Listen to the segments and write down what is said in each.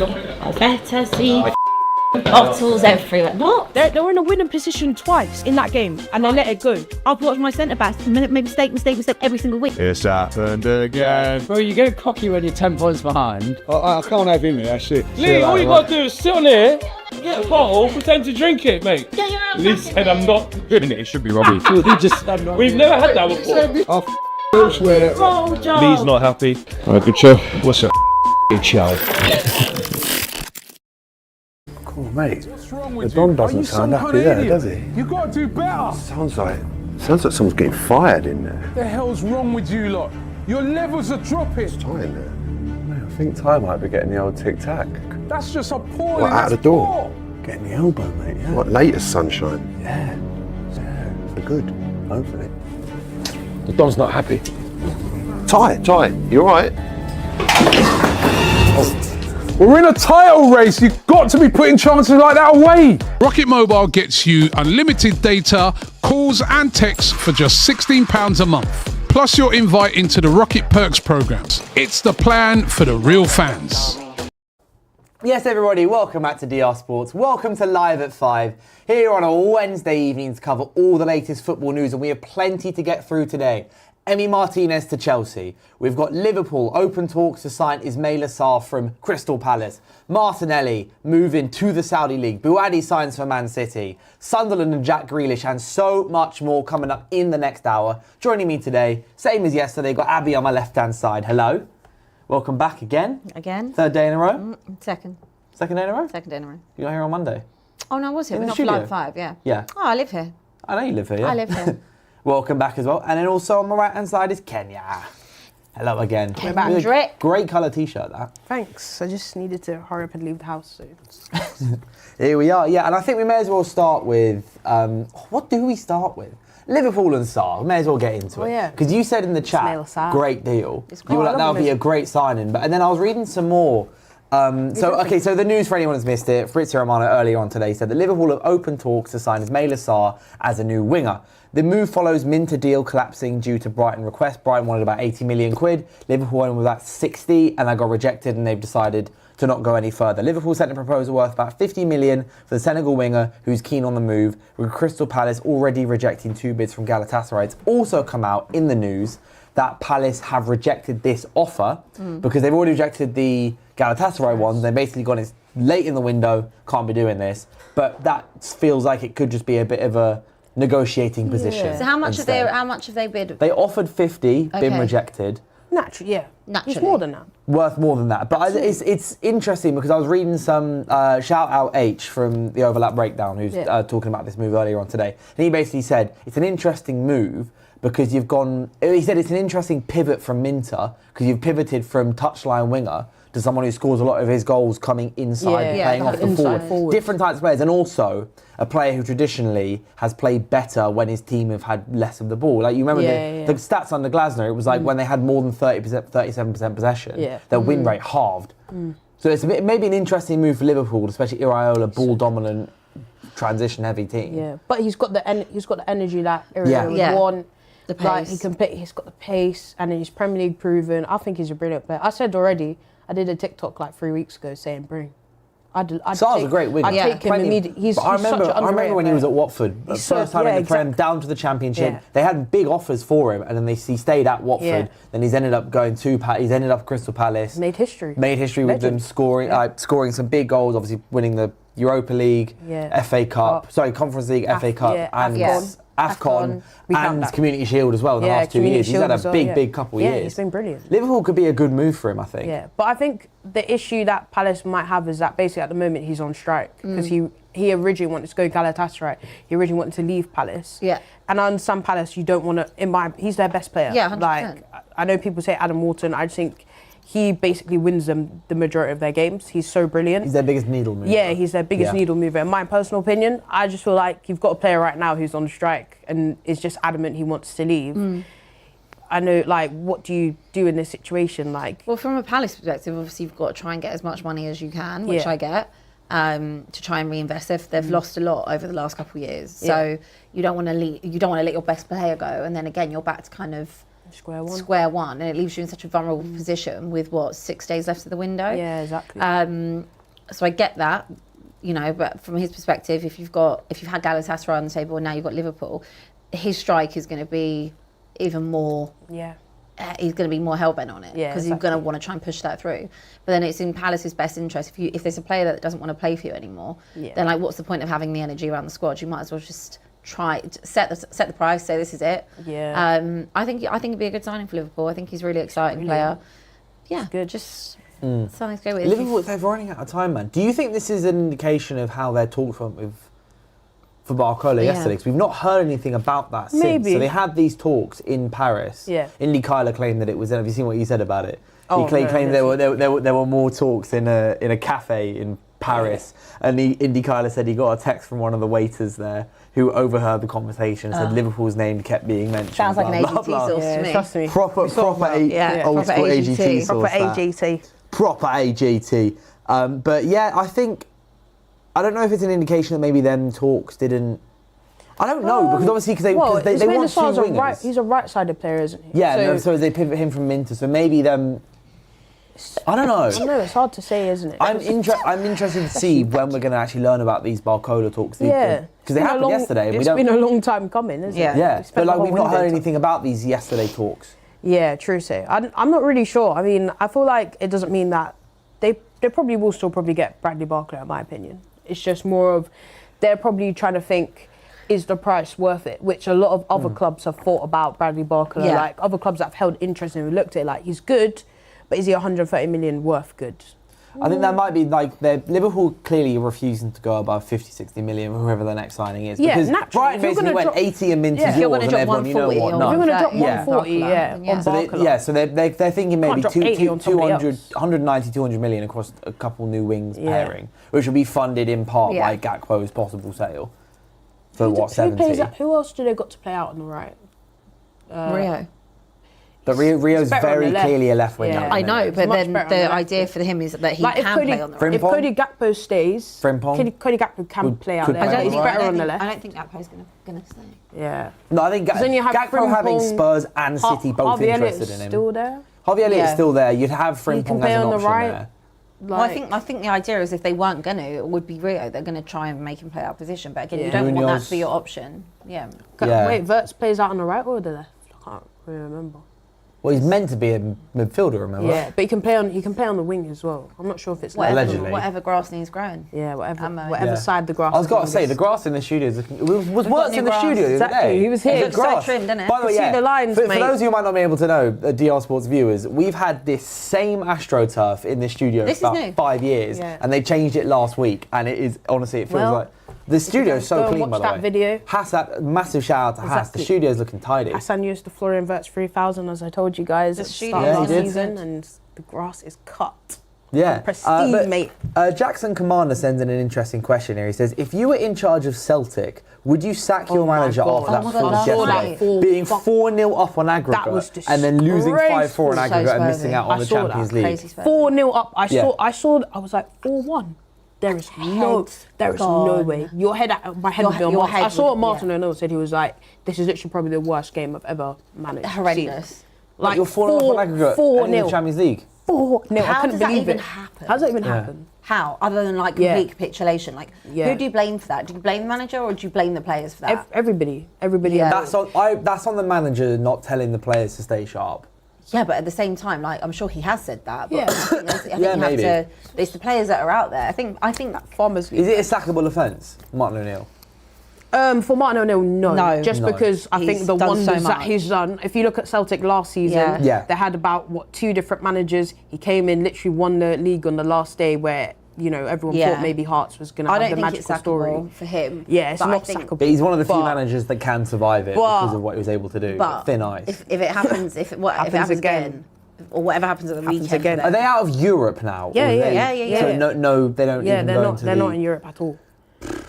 I better see bottles everywhere. What? They were in a winning position twice in that game and they let it go. I've watched my centre-backs make mistake every single week. It's happened again. Bro, you get cocky when you're 10 points behind. I can't have him here, that's it. Lee, all you gotta do is sit on here, get a bottle, pretend to drink it, mate. Lee said I'm not doing it. It should be Robbie. We've never had that before. I'll swear. Roll job. Lee's not happy. Alright, good show. What's up, show? Come on, mate. The Don doesn't sound happy there, does he? You gotta do better. Sounds like someone's getting fired in there. The hell's wrong with you lot? Your levels are dropping. Time there. Mate, I think Ty might be getting the old tic-tac. That's just appalling. What, out That's of the door? poor. Getting the elbow, mate, yeah. What, latest sunshine? Yeah. For good, hopefully. The Don's not happy. Ty, you alright? We're in a title race. You've got to be putting chances like that away. Rocket Mobile gets you unlimited data, calls and texts for just £16 a month. Plus your invite into the Rocket Perks programs. It's the plan for the real fans. Yes, everybody, welcome back to DR Sports. Welcome to Live at 5, here on a Wednesday evening to cover all the latest football news, and we have plenty to get through today. Emi Martinez to Chelsea. We've got Liverpool open talks to sign Ismaila Sarr from Crystal Palace. Martinelli moving to the Saudi League. Bouaddi signs for Man City. Sunderland and Jack Grealish, and so much more coming up in the next hour. Joining me today, same as yesterday, got Abby on my left-hand side. Hello. Welcome back again. Again. Third day in a row? Second. Second day in a row? Second day in a row. You're not here on Monday? Oh, no, I was here. In We're the not for studio? Live 5, yeah. Yeah. Oh, I live here. I know you live here, yeah? I live here. Welcome back as well. And then also on my right-hand side is Kenya. Hello again. We're back. With great colour t-shirt, that. Thanks. I just needed to hurry up and leave the house. So. Here we are, yeah. And I think we may as well start with, what do we start with? Liverpool and Sarr. We may as well get into it. Yeah. Because you said in the chat, Ismaila Sarr. great deal. Great. You were I like, love that would be him. a great signing. And then I was reading some more. So the news for anyone who's missed it, Fabrizio Romano earlier on today said that Liverpool have opened talks to sign Ismaila Sarr as a new winger. The move follows Minter deal collapsing due to Brighton request. Brighton wanted about 80 million quid. Liverpool went with about 60 and that got rejected, and they've decided to not go any further. Liverpool sent a proposal worth about 50 million for the Senegal winger who's keen on the move, with Crystal Palace already rejecting 2 bids from Galatasaray. It's also come out in the news that Palace have rejected this offer because they've already rejected the Galatasaray ones. They've basically gone, it's late in the window, can't be doing this. But that feels like it could just be a bit of a negotiating position. So how much instead. have they bid? They offered 50, been Okay. rejected. Naturally, yeah. Naturally. It's more than that. Worth more than that. But it's interesting because I was reading some shout out H from the Overlap Breakdown, who's talking about this move earlier on today. And he basically said it's an interesting move because he said it's an interesting pivot from Minter because you've pivoted from touchline winger to someone who scores a lot of his goals coming inside, playing off the forward. Different types of players, and also a player who traditionally has played better when his team have had less of the ball. Like you remember the stats under Glasner, it was like when they had more than 30%, 37% possession, their win rate halved. So it's maybe an interesting move for Liverpool, especially Iraola, ball dominant, transition heavy team. Yeah, but he's got the energy that Iraola would want. The pace. Like he's got the pace, and he's Premier League proven. I think he's a brilliant player. I said already, I did a TikTok like 3 weeks ago saying, bring. Sarr's a great winger. I'd take him immediately. I remember when he was at Watford, first time in the Prem, down to the Championship. Yeah. They had big offers for him, and then he stayed at Watford. Yeah. Then he's ended up going he's ended up Crystal Palace. Made history with them, scoring some big goals. Obviously winning the Europa League, FA Cup, Conference League, FA Cup, and AFCON and Community Shield as well in the last 2 years. He's had a big couple of years. Yeah, he's been brilliant. Liverpool could be a good move for him, I think. Yeah, but I think the issue that Palace might have is that basically at the moment he's on strike because he originally wanted to go Galatasaray. He originally wanted to leave Palace. Yeah. And I understand Palace, you don't want to, he's their best player. Yeah, 100%. Like, I know people say Adam Wharton, I just think he basically wins them the majority of their games. He's so brilliant. He's their biggest needle mover. Yeah, he's their biggest needle mover. In my personal opinion, I just feel like you've got a player right now who's on strike and is just adamant he wants to leave. I know, like, what do you do in this situation? Like, well, from a Palace perspective, obviously you've got to try and get as much money as you can, which I get, to try and reinvest. They've lost a lot over the last couple of years, so you don't want to let your best player go, and then again you're back to kind of Square one. And it leaves you in such a vulnerable position with 6 days left of the window. Yeah, exactly. So I get that, but from his perspective, if you've had Galatasaray on the table and now you've got Liverpool, his strike is going to be even more. Yeah. He's going to be more hellbent on it because he's going to want to try and push that through. But then it's in Palace's best interest. If there's a player that doesn't want to play for you anymore, then what's the point of having the energy around the squad? You might as well just try set the price. Say this is it. Yeah. I think it'd be a good signing for Liverpool. I think he's a really exciting player. Yeah, good. Just something to go with. Liverpool, they're running out of time, man. Do you think this is an indication of how their talks went for Barcola yesterday? Because we've not heard anything about that since. Maybe. So they had these talks in Paris. Yeah. Indy Kyler claimed that it was. Have you seen what he said about it? He claimed there were more talks in a cafe in Paris, and Indy Kyler said he got a text from one of the waiters there who overheard the conversation. Said Liverpool's name kept being mentioned. Sounds like an AGT source to me. Trust me. Proper old school AGT source. Proper AGT. Proper AGT. But yeah, I don't know if it's an indication that maybe them talks didn't. I don't know because obviously they want two wingers. He's a right-sided player, isn't he? Yeah, so they pivot him from Minter. So maybe them. I don't know. I know it's hard to say, isn't it? I'm interested to see when we're going to actually learn about these Barcola talks. Yeah, because they happened yesterday. It's been a long time coming, isn't it? Yeah, but we've not heard anything about these yesterday talks. Yeah, true. Say I'm not really sure. I mean, I feel like it doesn't mean that they probably will still get Bradley Barcola, in my opinion. It's just more of they're probably trying to think, is the price worth it? Which a lot of other clubs have thought about Bradley Barcola. Yeah. Like other clubs that have held interest in him looked at it like he's good, but is he 130 million worth good? I think that might be Liverpool clearly refusing to go above 50, 60 million, whoever the next signing is. Yeah, because naturally. Brighton basically went 80 and Minter's you're yours, going to and drop everyone, you know 140 what, on no. You're going to drop Yeah. 140, on So they're thinking maybe Can't drop 80 on somebody 200, else. 190, 200 million across a couple new wings pairing, which will be funded in part by Gakpo's possible sale for 70. Who else do they got to play out on the right? Rio. But Rio's better on very the left. clearly a left winger. Yeah. I know, but much then better on the the left. idea for him is that he Like can play on the right. if Cody Gakpo stays, Frimpong? Cody Gakpo can play out could there. play on He's the right. better on the left. I don't think Gakpo's going to stay. Yeah. No, I think then you have Gakpo having Frimpong, Spurs and City both Harvey interested Elliott's in him. still there. Harvey Elliott's still there. You'd have He can Frimpong play as an on the option right. there. Well, I think the idea is if they weren't going to, it would be Rio. They're going to try and make him play out position. But again, you don't want that to be your option. Yeah. Wait, Wirtz plays out on the right or the left? I can't really remember. Well, he's meant to be a midfielder, remember? Yeah, but he can play on the wing as well. I'm not sure if it's Allegedly. Whatever grass needs growing. Yeah, whatever side the grass. I was going to say, the grass in the studio was Wirtz in the studio the other day. He was here. It looks so trimmed, didn't it? By the way, See the lines, for mate. those who might not be able to know, DR Sports viewers, we've had this same AstroTurf in the studio This for is about new. 5 years, and they changed it last week, and it is, honestly, it feels like... The studio is so go and clean, by watch the way. that video. Hass, massive shout out to Hass. The studio's looking tidy. Hassan used the Florian Wirtz 3000, as I told you guys, at the start of the season, and the grass is cut. Yeah. Prestige, mate. Jackson Commander sends in an interesting question here. He says, if you were in charge of Celtic, would you sack your manager after that performance yesterday? Being 4-0 up on aggregate and then losing 5-4 on aggregate and missing out on the Champions League. 4-0 up. I was like 4-1. There is no way. My head would be on Martin. I saw what Martin O'Neill said. He was like, this is literally probably the worst game I've ever managed. Horrendous. Like you're 4-0 up on aggregate in the Champions League. 4-0. How I couldn't does that believe even it. happen? How does that even happen? How? Other than complete capitulation. Who do you blame for that? Do you blame the manager or do you blame the players for that? Everybody. Yeah. That's on the manager not telling the players to stay sharp. Yeah, but at the same time, I'm sure he has said that. But Yeah. I think you have to. It's the players that are out there. I think that Farmers League. Is it a sackable offence, Martin O'Neill? For Martin O'Neill, no. Just No. because I think the done so wonders that much. he's done. If you look at Celtic last season, they had about 2 different managers. He came in, literally won the league on the last day, where everyone thought maybe Hearts was going to have the magical story. For him. Yeah, it's not sackable. But he's one of the few managers that can survive it because of what he was able to do. But Thin ice. If it happens, if it happens again, or whatever happens at the weekend again. Are they out of Europe now? Yeah. So no, they don't. Yeah, even they're go not. into They're the... not in Europe at all.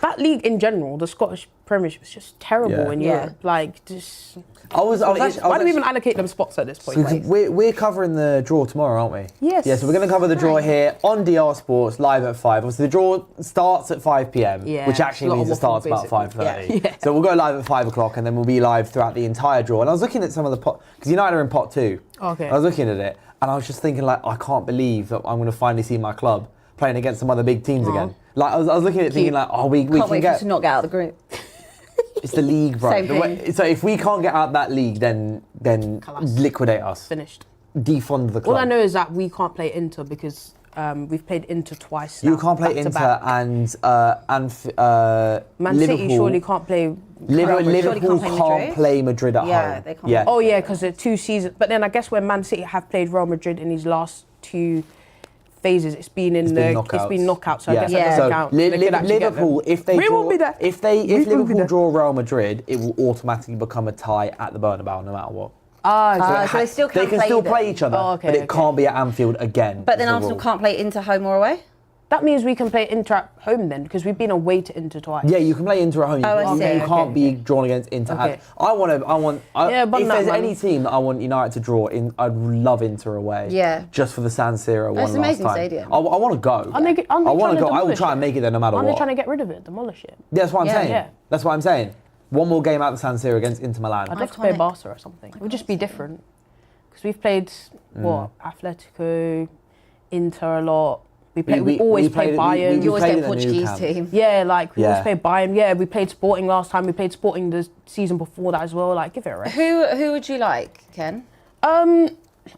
That league in general, the Scottish Premiership, is just terrible in Europe. Like, just Why do we even allocate them spots at this point? We're covering the draw tomorrow, aren't we? Yes. Yeah, so we're going to cover the draw here on DR Sports live at 5. Obviously, the draw starts at 5 p.m, which actually means it starts about 5:30. Yeah. So we'll go live at 5 o'clock, and then we'll be live throughout the entire draw. And I was looking at some of the pot because United are in pot 2. Okay. I was looking at it, and I was just thinking, like, I can't believe that I'm going to finally see my club playing against some other big teams again. Like, I was looking at it thinking, like, we can't can wait get to not get out of the group. It's the league, bro. Same thing. So if we can't get out that league, then liquidate us. Finished. Defund the club. All I know is that we can't play Inter because we've played Inter twice now, You can't play Inter and Man Liverpool. City surely can't play. Liverpool can't play Madrid at home. They can't. Oh yeah, because they're 2 seasons. But then I guess when Man City have played Real Madrid in these last 2 phases, it's been knockouts. So I guess that doesn't count. Liverpool, if Liverpool be draw Real Madrid, it will automatically become a tie at the Bernabeu, no matter what. So they still they can still play each other, but it can't be at Anfield again. But then Arsenal can't play Inter home or away? That means we can play Inter at home then, because we've been away to Inter twice. Yeah, you can play Inter at home. You can't be drawn against Inter. Okay. If there's any team that I want United to draw in, I'd love Inter away. Yeah. Just for the San Siro one last time. It's an amazing stadium. I want to go. I want to go. I will try and make it there no matter what. Aren't they trying to get rid of it, demolish it? Yeah, that's what I'm saying. Yeah. That's what I'm saying. One more game out the San Siro against Inter Milan. I'd love to play Barca or something. It would just be different. Because we've played, Atletico, Inter a lot. We always play Bayern. You always get a Portuguese team. Yeah, like we always play Bayern. Yeah, we played Sporting last time. We played Sporting the season before that as well. Like, give it a rest. Who would you like, Ken?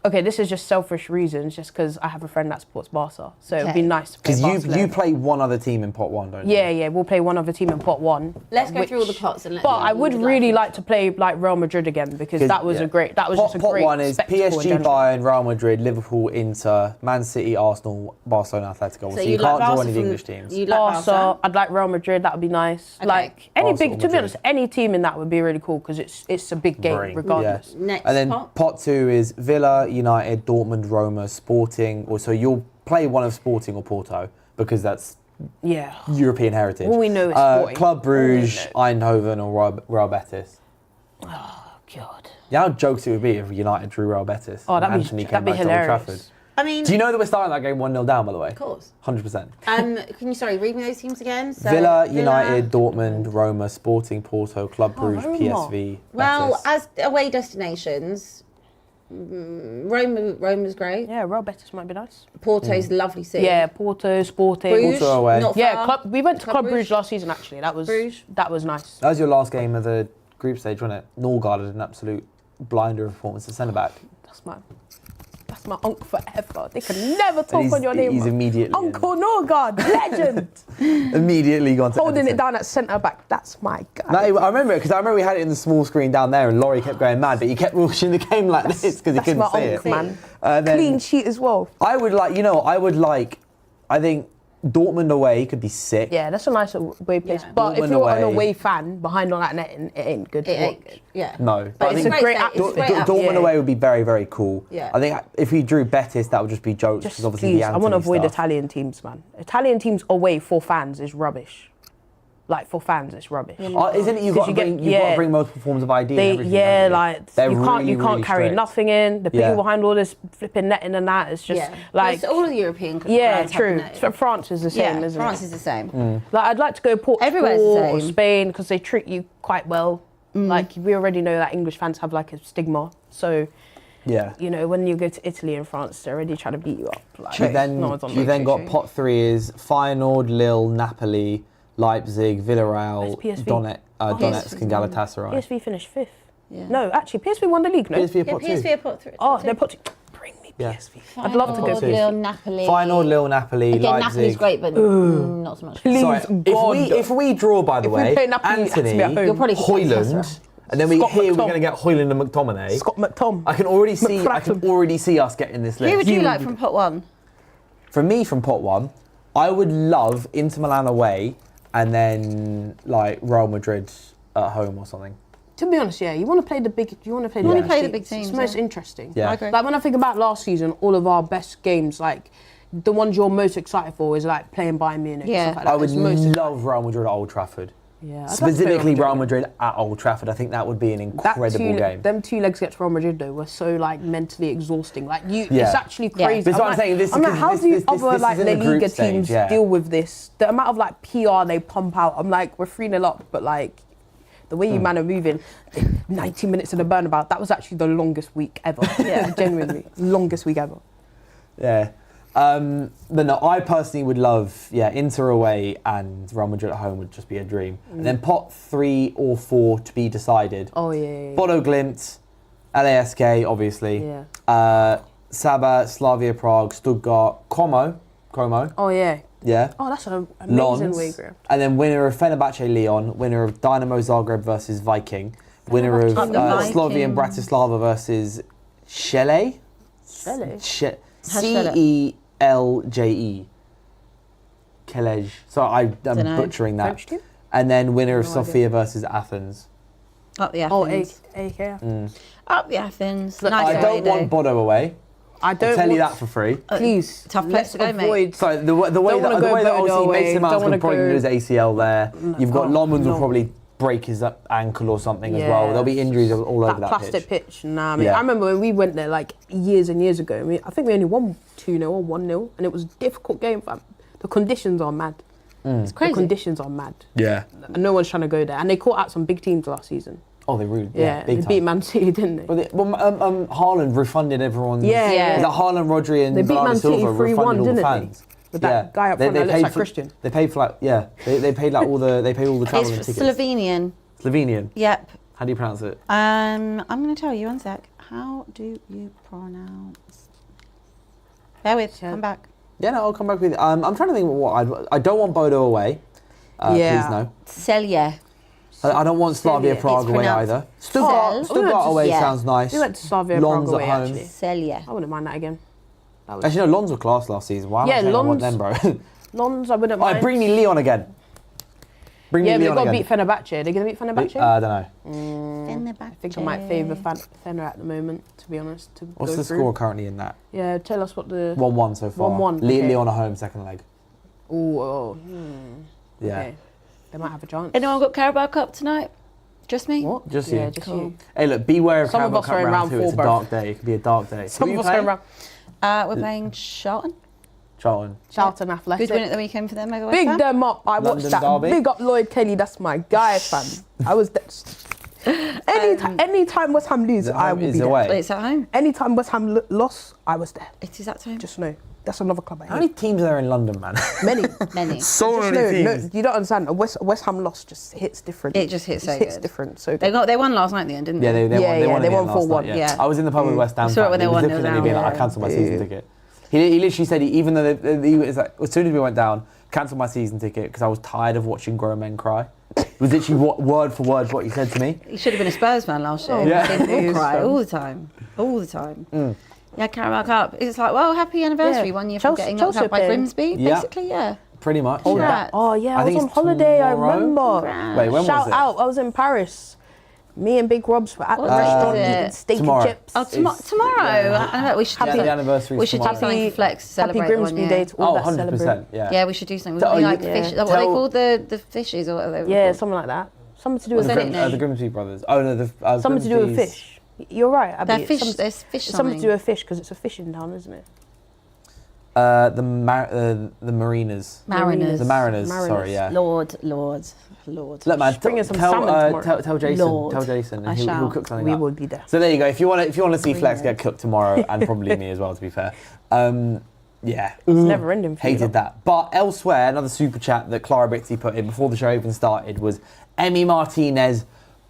Okay, this is just selfish reasons, just because I have a friend that supports Barca, so it'd be nice to play Barcelona. Because you play one other team in pot 1, don't you? Yeah, we'll play one other team in pot 1. Let's go through all the pots and let's. But I would really like to play like Real Madrid again, because that was just a great Pot 1 is PSG, Bayern, Real Madrid, Liverpool, Inter, Man City, Arsenal, Barcelona, Atletico. So you can't draw any of the English teams. You like Barca? I'd like Real Madrid. That would be nice. Okay. Like any big, to be honest, any team in that would be really cool, because it's a big game regardless. Next and then pot 2 is Villa, United, Dortmund, Roma, Sporting. Or so you'll play one of Sporting or Porto, because that's European heritage. All we know is Sporting. Club Brugge, Eindhoven, or Real Betis. Oh God! Yeah, how jokes it would be if United drew Real Betis. Oh, that'd be hilarious. I mean, do you know that we're starting that game 1-0 down, by the way? Of course. 100%. Can you read me those teams again? So, Villa, United, Dortmund, Roma, Sporting, Porto, Club Brugge, PSV. Well, Betis. as away destinations, Roma's great. Yeah, Real Betis might be nice. Porto's a lovely city. Yeah, Porto, Sporting. Bruges, Porto away. not Yeah, far. we went to Club Brugge last season actually. That was nice. That was your last game of the group stage, wasn't it? Norgard had an absolute blinder performance at centre back. That's my uncle forever. They can never talk on your name. He's immediately Uncle Norgard, legend. Immediately gone to holding Everton. it down at centre back. That's my guy. No, I remember it because I remember we had it in the small screen down there, and Laurie kept going mad, but he kept watching the game like this because he couldn't see it. That's my uncle, man. Clean sheet as well. I think Dortmund away could be sick. Yeah, that's a nice away place. But Dortmund if you're an away away fan behind all that netting, it ain't good to watch. Yeah. No. But it's a great atmosphere. Dortmund away would be very, very cool. Yeah. I think if we drew Betis, that would just be jokes. Just obviously please, I want to avoid Italian teams, man. Italian teams away for fans is rubbish. Like for fans, it's rubbish. Isn't it? You've got to bring multiple forms of ID. You can't carry nothing in. The people behind all this flipping netting and that. It's just like it's all of the European. True. France is the same, isn't it? France is the same. Like I'd like to go Portugal or Spain because they treat you quite well. Like we already know that English fans have like a stigma, so. Yeah. You know, when you go to Italy and France, they're already trying to beat you up. Like, you then got pot 3 is Feyenoord, Lille, Napoli, Leipzig, Villarreal, Donetsk, and Galatasaray. PSV finished 5th. Yeah. No, actually, PSV won the league, no? PSV are pot 2. PSV are pot 3. Oh, they're pot 2. Bring me PSV. I'd love to go PSV. Lille, Napoli. Feyenoord, Lille, Napoli, Again, Leipzig. Napoli's great, but not so much. Sorry, if we draw, by the way, Anthony, Højlund, and then we're going to get Højlund and McTominay. Scott McTom. I can already see us getting this list. Who would you like from pot 1? For me, from pot 1, I would love Inter Milan away, and then like Real Madrid at home or something. To be honest, you want to play the big. the big teams. It's most interesting. Yeah. I agree. Like when I think about last season, all of our best games, like the ones you're most excited for, is like playing Bayern Munich. Yeah. Stuff like that. I would love Real Madrid at Old Trafford. Yeah, specifically Real Madrid at Old Trafford. I think that would be an incredible game. Them 2 legs against Real Madrid though were so like mentally exhausting. Like it's actually crazy. That's what I'm saying. I'm like, how do other like La Liga teams deal with this? The amount of like PR they pump out. I'm like, we're 3-0 up, but like the way you man are moving, 90 minutes in the Bernabeu. That was actually the longest week ever. Yeah, genuinely longest week ever. Yeah. But no, I personally would love, Inter away and Real Madrid at home would just be a dream. And then pot 3 or 4 to be decided. Oh, yeah. Bodo Glimt, LASK, obviously. Yeah. Saba, Slavia Prague, Stuttgart, Como. Oh, yeah. Yeah. Oh, that's an amazing way, Graham. And then winner of Fenerbahce Lyon, winner of Dynamo Zagreb versus Viking, winner of Slovian Bratislava versus Shele. CELJE. Kelej. So I'm butchering that. French team? And then winner of Sofia versus Athens. Up the Athens. AK. Up the Athens. Look, I don't want Bodo away. I'll tell you that for free. Please. Tough place to go, mate. So the way that obviously Mason Mount's going to probably lose ACL there. You've got Lomans will probably break his ankle or something as well. There'll be injuries all over that plastic pitch. Nah, I mean, I remember when we went there like years and years ago. I think we only won 2-0 or 1-0, and it was a difficult game. The conditions are mad. It's crazy. The conditions are mad. Yeah. And no one's trying to go there. And they caught out some big teams last season. Oh, they really they beat Man City, didn't they? Haaland refunded everyone. Yeah. Like Haaland, Rodri, and they beat Man City 3-1, all didn't the fans. they? With that guy up front that looks like Christian. They paid for like they paid like all the travel and tickets. Slovenian. Yep. How do you pronounce it? I'm going to tell you one sec. How do you pronounce? Bear with. Come back. Yeah, no, I'll come back with. I'm trying to think what I don't want Bodo away. Please no. Celje. I don't want Slavia Prague away either. Stuttgart away sounds nice. We went to Slavia Prague away, at home. actually. Celje. I wouldn't mind that again. Actually, no, Lons were class last season. Why am I saying I want them, bro? Lons, I wouldn't mind. Bring me Leon again. They've got to beat Fenerbahce. They're going to beat Fenerbahce? I don't know. Fenerbahce. I think I might favour Fener at the moment, to be honest. What's the score currently in that? Yeah, tell us what the... 1-1 so far. 1-1. Okay. Leon at home, second leg. Yeah. Okay. They might have a chance. Anyone got Carabao Cup tonight? Just me? What? Just you? Yeah, just you. Hey, look, beware of Some Carabao of us Cup are in round 2. It's a bro. dark day. It could be a dark day. Some of us are in round... We're playing Charlton. Charlton Athletic. Who's winning at the weekend for them over West Big Ham? them up. I watched that. Derby. Big up Lloyd Kelly. That's my guy, fam. I was there. Anytime West Ham lose, I will be there. It's at home. Anytime West Ham lost, I was there. It is at home. Just know. That's another club I hate. How many teams are there in London, man? Many. So many teams. No, you don't understand. A West Ham loss just hits different. It just hits so hits good. different. So They won last night in the end, didn't they? Yeah, they won 4-1. Yeah. I was in the pub with West Ham. Saw it when they won 0-0. I cancelled my season ticket. He literally said even though he was like, as soon as we went down, cancelled my season ticket because I was tired of watching grown men cry. It was literally word for word what he said to me. He should have been a Spurs fan last year. They all cry all the time. Yeah, Carabao Cup. It's like, well, happy anniversary 1 year from getting knocked out by Grimsby. Basically, pretty much. Oh yeah, I was on holiday. I remember. Wait, when was it? Shout out! I was in Paris. Me and Big Robs were at the restaurant eating steak and chips. Oh, tomorrow. I know, we should the anniversary. We should do something for Flex to celebrate Happy Grimsby Day to all that 100%. Yeah, we should do something. We'll be like fish. What are they called? The fishes or whatever. Yeah, something like that. Something to do with the Grimsby brothers. Oh no, something to do with fish. You're right, Abby. They're fish. There's fish. Something to do with fish because it's a fishing town, isn't it? The Mariners. Mariners. The Mariners. Sorry, yeah. Lord. Look, man, bring us some salmon tomorrow. Tell Jason. Lord. Tell Jason, and he'll cook something. We up. will be there. So there you go. If you want to see Flex get cooked tomorrow, and probably me as well, to be fair. Yeah. It's never ending for you. Hated that. But elsewhere, another super chat that Clara Bixby put in before the show even started was Emi Martinez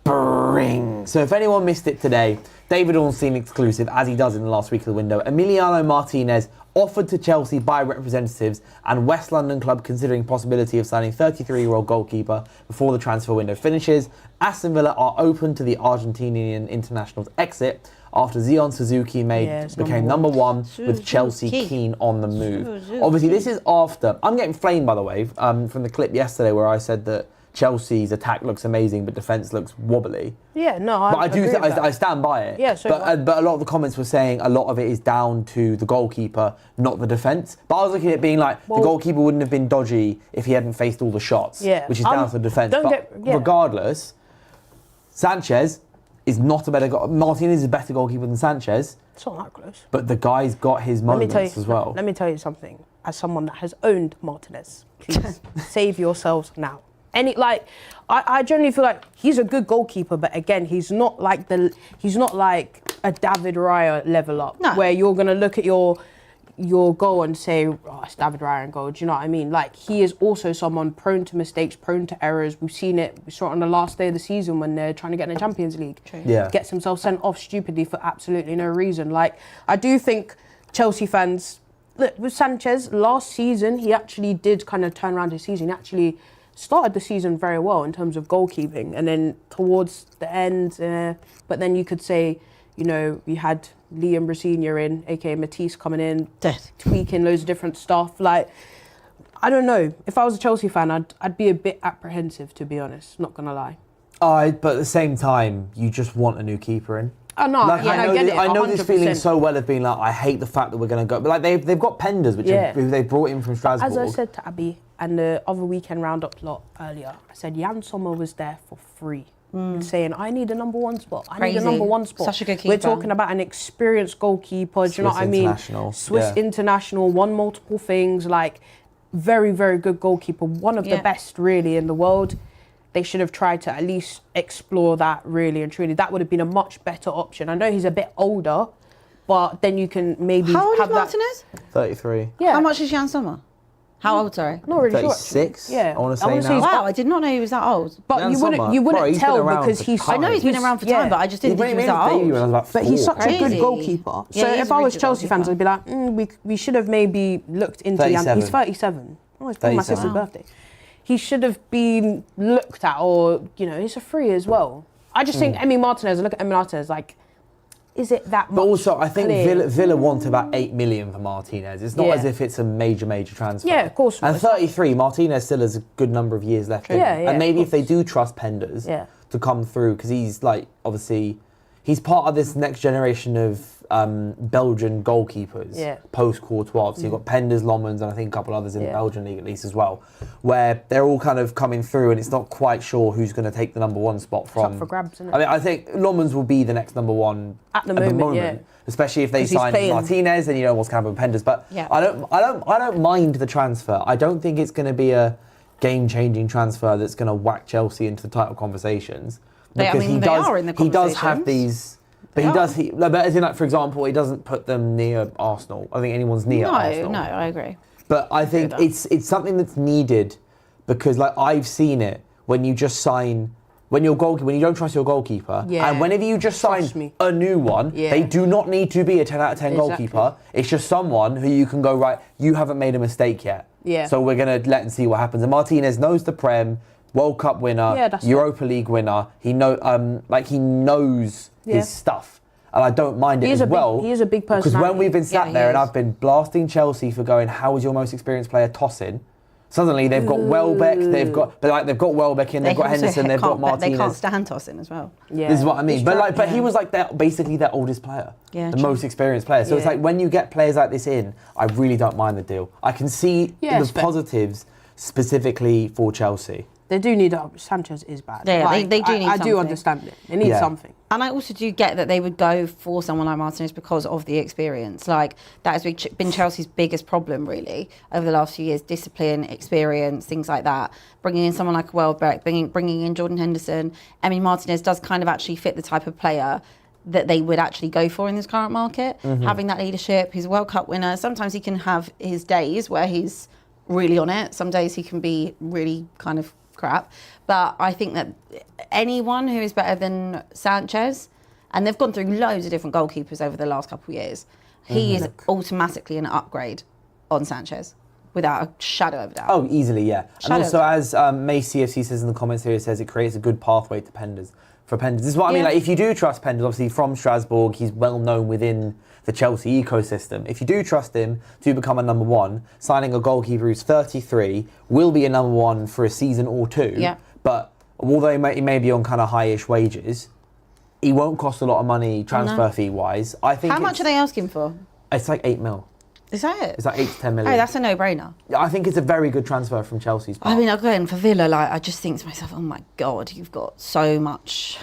bring. So if anyone missed it today, David Ornstein exclusive, as he does in the last week of the window. Emiliano Martinez offered to Chelsea by representatives, and West London club considering possibility of signing 33-year-old goalkeeper before the transfer window finishes. Aston Villa are open to the Argentinian international's exit after Zion Suzuki became number one with Chelsea keen on the move. Obviously, this is after... I'm getting flamed, by the way, from the clip yesterday where I said that Chelsea's attack looks amazing, but defence looks wobbly. Yeah, no, but I stand by it. Yeah, so but a lot of the comments were saying a lot of it is down to the goalkeeper, not the defence. But I was looking at it being like, the goalkeeper wouldn't have been dodgy if he hadn't faced all the shots, which is down to the defence. Regardless, Sanchez is not a better Martinez is a better goalkeeper than Sanchez. It's not that close. But the guy's got his moments as well. Let me tell you something. As someone that has owned Martinez, please save yourselves now. I generally feel like he's a good goalkeeper, but again, he's not like a David Raya level up, where you're gonna look at your goal and say, oh, it's David Raya goal. Do you know what I mean? Like, he is also someone prone to mistakes, prone to errors. We saw it on the last day of the season when they're trying to get in the Champions League. Yeah. Gets himself sent off stupidly for absolutely no reason. Like, I do think Chelsea fans, look, with Sanchez, last season, he actually did kind of turn around his season. He actually started the season very well in terms of goalkeeping. And then towards the end, but then you could say, you know, you had Liam Brasilia in, aka Matisse, coming in, tweaking loads of different stuff. Like, I don't know. If I was a Chelsea fan, I'd be a bit apprehensive, to be honest. Not gonna lie. But at the same time, you just want a new keeper in. Oh no, like, I get it. I know this feeling so well of being like, I hate the fact that we're gonna go. But like they've got Penders, which they brought in from Strasbourg. As I said to Abby and the other weekend roundup lot earlier, I said Jan Sommer was there for free. Saying, I need a number one spot. I need a number one spot. Such a good keeper. We're talking about an experienced goalkeeper. Do you know what I mean? Swiss international, won multiple things. Like, very, very good goalkeeper. One of the best, really, in the world. They should have tried to at least explore that, really and truly. That would have been a much better option. I know he's a bit older, but then you can maybe How old have is Martinez? 33. Yeah. How much is Jan Sommer? How old, sorry? Not really 36, sure. Yeah. I want to say now. Wow, I did not know he was that old. But you wouldn't tell because he's... I know he's been around for time, but I just didn't think he was that old. But he's such a good goalkeeper. So if I was Chelsea fans, I'd be like, we should have maybe looked into Jan. He's 37. Oh, it's probably my sister's birthday. He should have been looked at, or, you know, he's a free as well. I just think Emi Martinez, I look at Emi Martinez like, is it that much? But also, I think Villa want about 8 million for Martinez. It's not as if it's a major transfer. Yeah, of course. And 33, Martinez still has a good number of years left. And maybe if they do trust Penders to come through, because he's like, obviously, he's part of this next generation of Belgian goalkeepers post-Courtois. So you've got Penders, Lommans, and I think a couple others in the Belgian league at least as well, where they're all kind of coming through, and it's not quite sure who's going to take the number one spot from. It's up for grabs, isn't it? I mean, I think Lommans will be the next number one at the moment. Especially if they sign Martinez, and you know what's going to happen with Penders. But I don't mind the transfer. I don't think it's going to be a game-changing transfer that's going to whack Chelsea into the title conversations. Because they are in the conversations. He does have these. But but as in, like, for example, he doesn't put them near Arsenal. I don't think anyone's near Arsenal. No, I agree. But I think it's something that's needed, because like I've seen it when you just sign, when you don't trust your goalkeeper, and whenever you just sign a new one, they do not need to be a 10 out of 10 goalkeeper. It's just someone who you can go, right, you haven't made a mistake yet. So we're going to let and see what happens. And Martinez knows the Prem, World Cup winner, Europa League winner. He knows his stuff, and I don't mind it as well. He is a big personality. Because when we've been sat there and I've been blasting Chelsea for going, how is your most experienced player tossing? Suddenly they've got Welbeck, they've got Welbeck in, they've got Henderson, they've got Martinez. They can't stand tossing as well. Yeah. This is what I mean. But he was like basically their oldest player, the most experienced player. So it's like when you get players like this in, I really don't mind the deal. I can see the positives specifically for Chelsea. They do need Sanchez is bad. Yeah, they do need something. I do understand it. They need something. And I also do get that they would go for someone like Martinez because of the experience. Like, that has been Chelsea's biggest problem, really, over the last few years. Discipline, experience, things like that. Bringing in someone like Welbeck, bringing in Jordan Henderson. I mean, Martinez does kind of actually fit the type of player that they would actually go for in this current market. Having that leadership, he's a World Cup winner. Sometimes he can have his days where he's really on it. Some days he can be really kind of crap. But I think that anyone who is better than Sanchez, and they've gone through loads of different goalkeepers over the last couple of years, he is automatically an upgrade on Sanchez without a shadow of a doubt. Oh, easily, yeah. And also, as May CFC says in the comments here, it says it creates a good pathway to Penders. For Penders. This is what I mean. Like, if you do trust Penders, obviously from Strasbourg, he's well known within the Chelsea ecosystem. If you do trust him to become a number one, signing a goalkeeper who's 33 will be a number one for a season or two. But although he may be on kind of high-ish wages, he won't cost a lot of money transfer fee-wise. I think. How much are they asking for? It's like 8 mil. Is that it? It's like 8 to 10 million. Oh, that's a no-brainer. I think it's a very good transfer from Chelsea's part. I mean, again, for Villa, like, I just think to myself, oh my God, you've got so much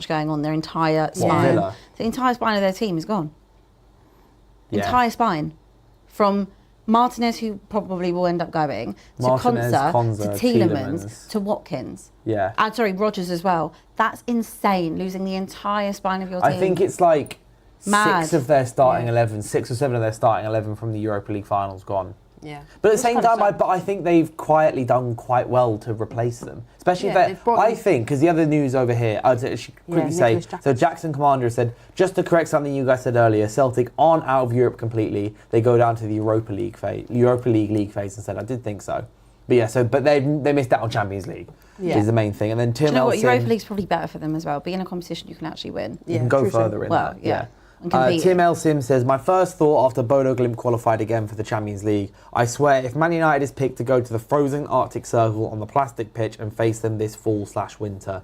going on. Their entire spine. Villa? The entire spine of their team is gone. Yeah. Entire spine. From Martinez, who probably will end up going, to Konsa, to Tielemans, to Watkins. Yeah. And sorry, Rodgers as well. That's insane, losing the entire spine of your team. I think it's like Mad. 6 of their starting 11, 6 or 7 of their starting 11 from the Europa League finals gone. Yeah. But at the same time, I think they've quietly done quite well to replace them. Especially I think, because the other news over here, I should quickly say, so Jackson Commander said, just to correct something you guys said earlier, Celtic aren't out of Europe completely. They go down to the Europa League phase instead. I did think so. But yeah, but they missed out on Champions League, which is the main thing. And then Tim you know what, Europa League's probably better for them as well. Being a competition you can actually win. You can go further in that. Yeah. Tim L. Sim says, my first thought after Bodo Glimt qualified again for the Champions League, I swear if Man United is picked to go to the frozen Arctic Circle on the plastic pitch and face them this fall/winter, ...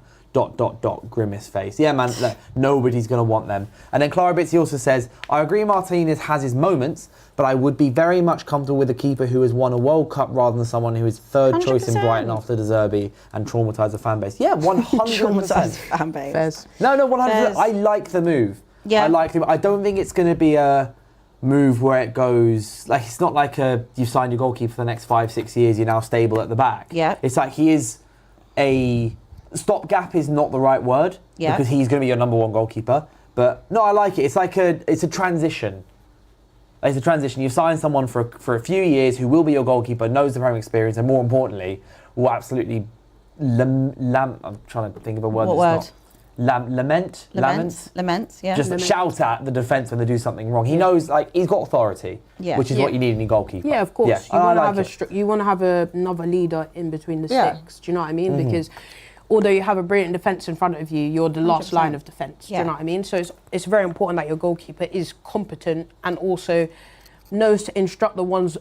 grimace face. Yeah, man, look, nobody's going to want them. And then Clara Bitsy also says, I agree Martinez has his moments, but I would be very much comfortable with a keeper who has won a World Cup rather than someone who is third 100%. Choice in Brighton after De Zerbi and traumatise the fan base. Yeah, 100%. Traumatise the fan base. Fez. No, 100%. I like the move. Yeah. I don't think it's going to be a move where it goes, like, it's not like you've signed your goalkeeper for the next 5-6 years, you're now stable at the back. Yeah. It's like he is a... Stopgap is not the right word because he's going to be your number one goalkeeper. But no, I like it. It's like it's a transition. It's a transition. You sign someone for a few years who will be your goalkeeper, knows the Premier experience, and more importantly, will absolutely I'm trying to think of a word. What word? Lament, yeah. Just shout at the defence when they do something wrong. He knows, like, he's got authority, which is what you need in your goalkeeper. Yeah, of course. Yeah. You want to have another leader in between the six. Do you know what I mean? Mm-hmm. Because although you have a brilliant defence in front of you, you're the last 100%. Line of defence. Do you know what I mean? So it's very important that your goalkeeper is competent and also knows to instruct the ones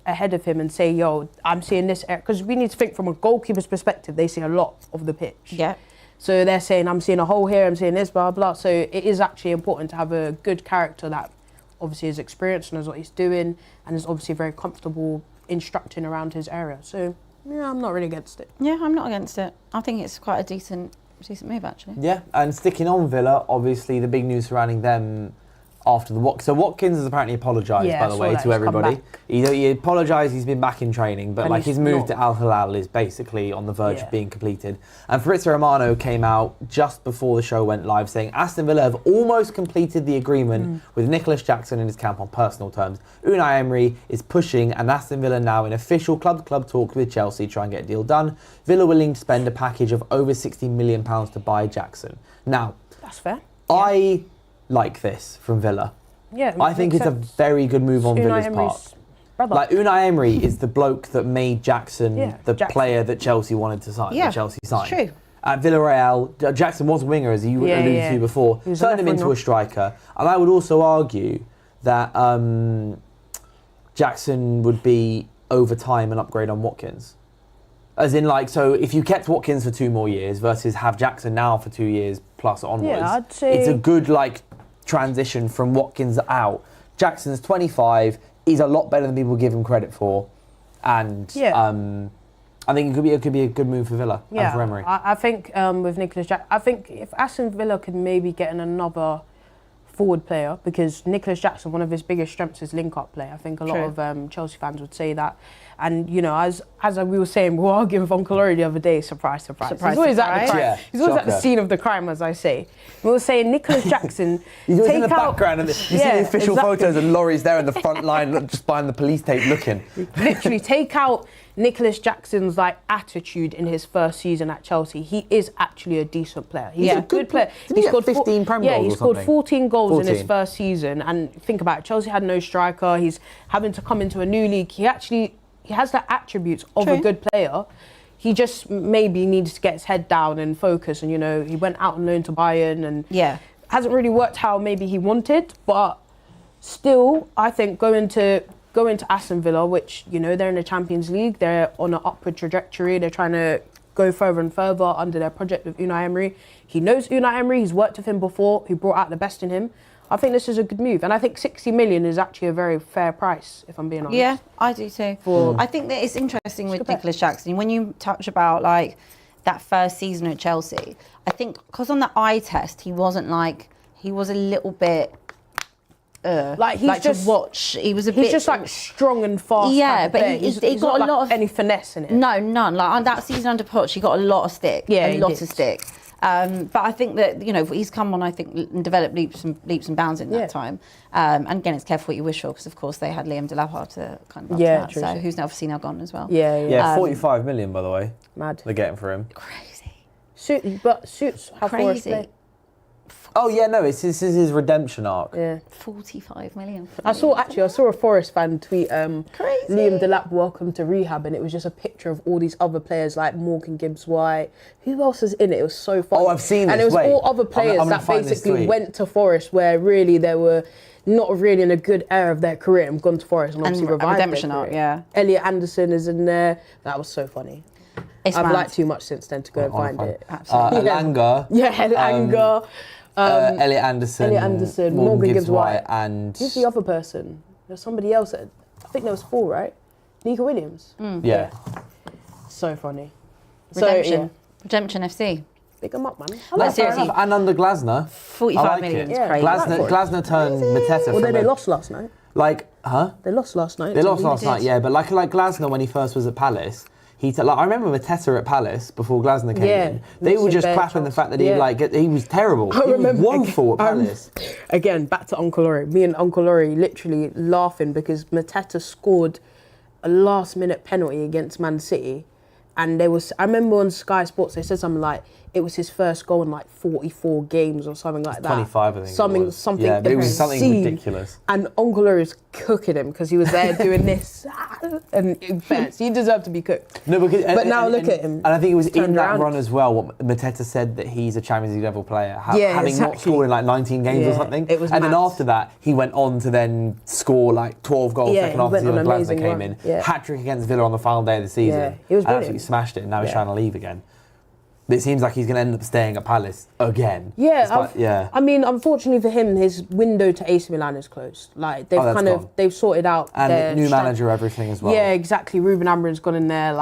ahead of him and say, yo, I'm seeing this. Because we need to think from a goalkeeper's perspective, they see a lot of the pitch. Yeah. So they're saying, I'm seeing a hole here, I'm seeing this, blah, blah. So it is actually important to have a good character that obviously is experienced, knows what he's doing, and is obviously very comfortable instructing around his area. So, yeah, I'm not really against it. Yeah, I'm not against it. I think it's quite a decent move, actually. Yeah, and sticking on Villa, obviously the big news surrounding them after so Watkins has apparently apologised, by the way, to everybody. He apologised, he's been back in training, but like his move to Al Hilal is basically on the verge of being completed. And Fabrizio Romano came out just before the show went live saying Aston Villa have almost completed the agreement with Nicholas Jackson in his camp on personal terms. Unai Emery is pushing, and Aston Villa now in official club-to-club talks with Chelsea to try and get a deal done. Villa willing to spend a package of over £60 million to buy Jackson. Now, that's fair. I like this from Villa. Yeah, I think it's a very good move on Villa's part. Brother. Like, Unai Emery is the bloke that made Jackson player that Chelsea wanted to sign. Yeah, that Chelsea signed. It's true. At Villarreal, Jackson was a winger, as you alluded to before. Turned him into a striker. And I would also argue that Jackson would be, over time, an upgrade on Watkins. As in, like, so if you kept Watkins for 2 more years versus have Jackson now for 2 years plus onwards, I'd say it's a good, like, transition from Watkins out. Jackson's 25. He's a lot better than people give him credit for, and I think it could be a good move for Villa and for Emery. I think with Nicholas Jackson, I think if Aston Villa could maybe get in another forward player, because Nicholas Jackson, one of his biggest strengths is link-up play. I think a lot of Chelsea fans would say that. And, you know, as we were saying, we were arguing with Uncle Laurie the other day, surprise. He's always at the crime. Yeah, he's always at the scene of the crime, as I say. We were saying Nicholas Jackson, he's always in the background, and you see the official photos, and Laurie's there in the front line, just behind the police tape looking. Literally, take out Nicholas Jackson's attitude in his first season at Chelsea. He is actually a decent player. He's a good player. He scored 15 Prem goals. Yeah, he scored 14 goals in his first season. And think about it, Chelsea had no striker. He's having to come into a new league. He has the attributes of a good player. He just maybe needs to get his head down and focus. And, you know, he went out on loan to Bayern and hasn't really worked how maybe he wanted. But still, I think going to Aston Villa, which, you know, they're in the Champions League, they're on an upward trajectory. They're trying to go further and further under their project with Unai Emery. He knows Unai Emery. He's worked with him before. He brought out the best in him. I think this is a good move, and I think 60 million is actually a very fair price, if I'm being honest. Yeah, I do too. I think that it's interesting with Nicholas Jackson. When you touch about like that first season at Chelsea, I think because on the eye test he was a little bit to watch. He was he's just like strong and fast. Yeah, but he got a lot of any finesse in it. No, none. Like on that season under Poch, he got a lot of stick. Yeah, a lot of stick. But I think that he's come on, I think, and developed leaps and bounds in that time. And again, it's careful what you wish for, because of course they had Liam Delapa to kind of that. True, so who's obviously now gone as well. Yeah, 45 million, by the way. Mad. They're getting for him. Crazy. Suits how Forest play. Oh yeah, no, this is his redemption arc. Yeah. 45 million. I saw a Forest fan tweet Crazy. Liam Delap welcome to rehab, and it was just a picture of all these other players like Morgan Gibbs-White. Who else was in it? It was so funny. Oh, I've seen this. And it was all other players that basically went to Forest where really they were not really in a good era of their career and gone to Forest and obviously revived redemption their arc, career. yeah. Elliot Anderson is in there. That was so funny. I've liked too much since then to go and find it. Absolutely. Elanga. Yeah, Elanga. Elliot Anderson, Morgan Gibbs-White, and who's the other person? There's somebody else. I think there was 4, right? Nico Williams. Yeah. So funny. Redemption FC. Big 'em up, man. Seriously. And under Glasner. 45 million is crazy. Glasner turned Mateta from Although they lost last night. They lost last night. They lost last night, yeah. But like Glasner when he first was at Palace, I remember Mateta at Palace before Glasner came in. They were just clapping the fact that he was terrible. He was woeful at Palace. Again, back to Uncle Laurie. Me and Uncle Laurie literally laughing because Mateta scored a last-minute penalty against Man City, and I remember on Sky Sports they said something like it was his first goal in like 44 games or something like that. 25, I think. Something. Yeah, it was something ridiculous. And Uncle Laurie was cooking him because he was there doing this, and in fairness, he deserved to be cooked. No, but now look at him. And I think it was in that around. run as well. What Mateta said that he's a Champions League level player, having not scored in like 19 games or something. It was and mad. then after that, he went on to then score like 12 goals second half of the season when Glasner came in. Hat-trick against Villa on the final day of the season. Yeah, he was brilliant. Absolutely smashed it, and now he's trying to leave again. It seems like he's going to end up staying at Palace again. Yeah, I mean, unfortunately for him, his window to AC Milan is closed. Like they've sorted out and new manager, everything as well. Yeah, exactly. Ruben Amorim's gone in there.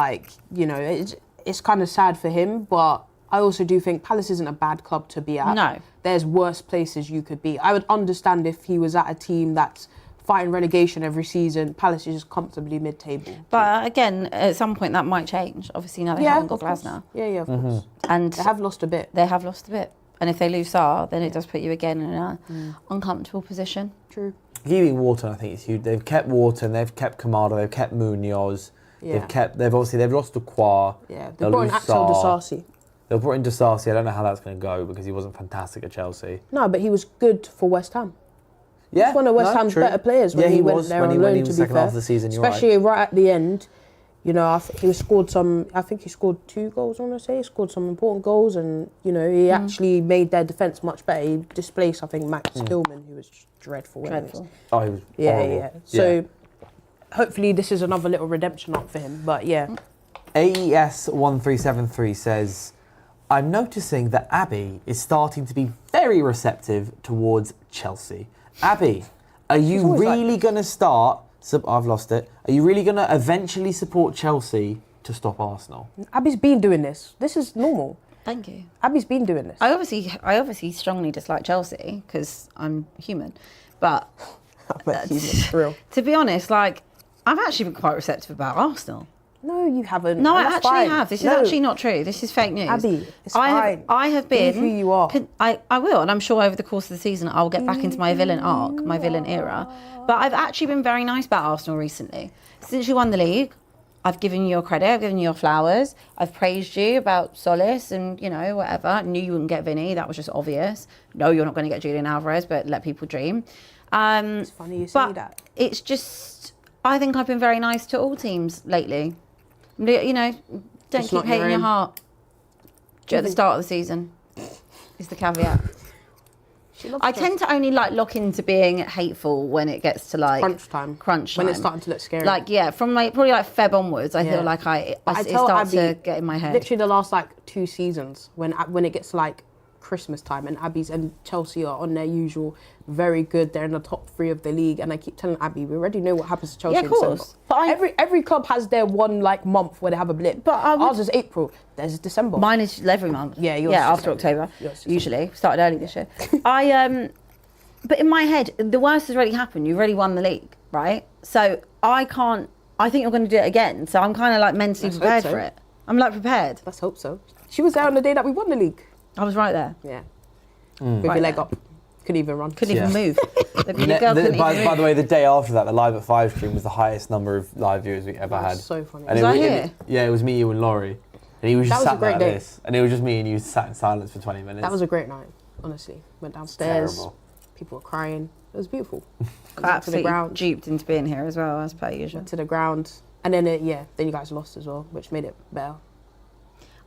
It's kind of sad for him, but I also do think Palace isn't a bad club to be at. No, there's worse places you could be. I would understand if he was at a team that's fighting relegation every season. Palace is just comfortably mid-table. But again, at some point that might change. Obviously now they haven't got Glasner. Yeah, of course. And they have lost a bit. And if they lose Sarr, then it does put you again in an uncomfortable position. True. Keeping Wharton, I think, is huge. They've kept Wharton, they've kept Kamada, they've kept Munoz, they've lost Duquois. Yeah, they've brought in Axel Disasi. They've brought in Disasi. I don't know how that's going to go because he wasn't fantastic at Chelsea. No, but he was good for West Ham. Yeah, he's one of West Ham's better players when he went there on loan, to be fair. Half of the season, especially right at the end. I think he scored 2 goals, I want to say. He scored some important goals, and, he actually made their defence much better. He displaced, I think, Max Tillman, who was just dreadful. Oh, he was horrible. Yeah. So, hopefully this is another little redemption arc for him, but yeah. AES1373 says, I'm noticing that Abby is starting to be very receptive towards Chelsea. Abby, are you really going to start... I've lost it. Are you really going to eventually support Chelsea to stop Arsenal? Abby's been doing this. This is normal. Thank you. Abby's been doing this. I obviously strongly dislike Chelsea because I'm human. But to be honest, I've actually been quite receptive about Arsenal. No, you haven't. No, I actually have. This is actually not true. This is fake news. Abby, it's fine. I have been. Be who you are. I will, and I'm sure over the course of the season I'll get back into my villain arc, my villain era. But I've actually been very nice about Arsenal recently. Since you won the league, I've given you your credit, I've given you your flowers, I've praised you about Solis and, whatever. I knew you wouldn't get Vinny, that was just obvious. No, you're not going to get Julian Alvarez, but let people dream. It's funny you say that. It's just, I think I've been very nice to all teams lately. Don't keep hating your heart at the start of the season, is the caveat. I tend to only like lock into being hateful when it gets to like crunch time. When it's starting to look scary. Like from like probably like Feb onwards, I feel like it starts to get in my head. Literally the last like 2 seasons when it gets to like Christmas time and Abby's and Chelsea are on their usual very good. They're in the top 3 of the league, and I keep telling Abby, we already know what happens to Chelsea. Yeah, of course. But every club has their one like month where they have a blip. But ours is April. There's December. Mine is every month. Yeah, after October. Usually started early this year. But in my head, the worst has already happened. You've already won the league, right? So I think you're going to do it again. So I'm kind of like mentally prepared for it. I'm like prepared. Let's hope so. She was there on the day that we won the league. I was right there. Yeah. With your leg up. Couldn't even run. Couldn't even move. By the way, the day after that, the Live at 5 stream was the highest number of live viewers we ever had. So funny. And it was me, you and Laurie. And he was just sat there like this. And it was just me and you sat in silence for 20 minutes. That was a great night, honestly. Went downstairs. Terrible. People were crying. It was beautiful. Absolutely duped into being here as well, as per usual. Went to the ground. And then then you guys lost as well, which made it better.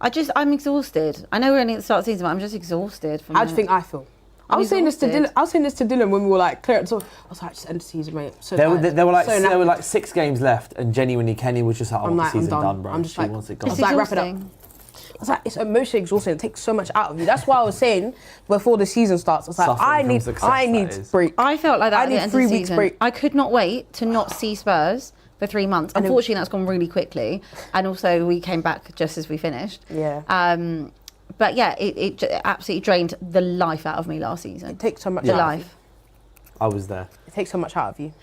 I'm exhausted. I know we're only at the start of the season, but I'm just exhausted. How do you think I feel? I was saying this to Dylan when we were like clear. So I was like, just end the season, mate. So there were like 6 games left, and genuinely Kenny was just like, "Oh, the season's done, bro." I'm just like, wants it gone. I was like, wrap it up. I was like, it's emotionally exhausting. It takes so much out of you. That's why I was saying before the season starts, I was like, I need break. I felt like that. I need 3 weeks break. I could not wait to not see Spurs for 3 months. Unfortunately, that's gone really quickly, and also we came back just as we finished. Yeah. But yeah, it absolutely drained the life out of me last season. It takes so much out of you. I was there. It takes so much out of you.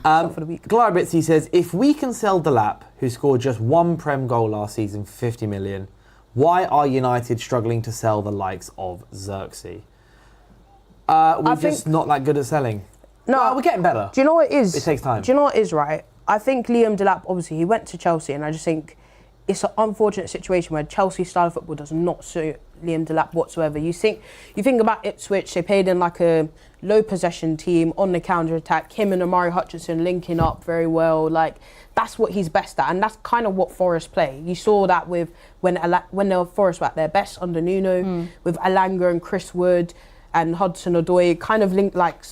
For the week. Glarbitzy says, if we can sell Delap, who scored just 1 Prem goal last season for 50 million, why are United struggling to sell the likes of Xerxes? We're just not that good at selling. No, we're getting better. Do you know what it is? It takes time. Do you know what it is, right? I think Liam Delap, obviously, he went to Chelsea, and I just think it's an unfortunate situation where Chelsea style of football does not suit Liam Delap whatsoever. You think about Ipswich, they played in like a low possession team on the counter attack. Him and Amari Hutchinson linking up very well. Like that's what he's best at, and that's kind of what Forest play. You saw that with when the Forest were at their best under Nuno, with Alanga and Chris Wood and Hudson-Odoi, kind of linked like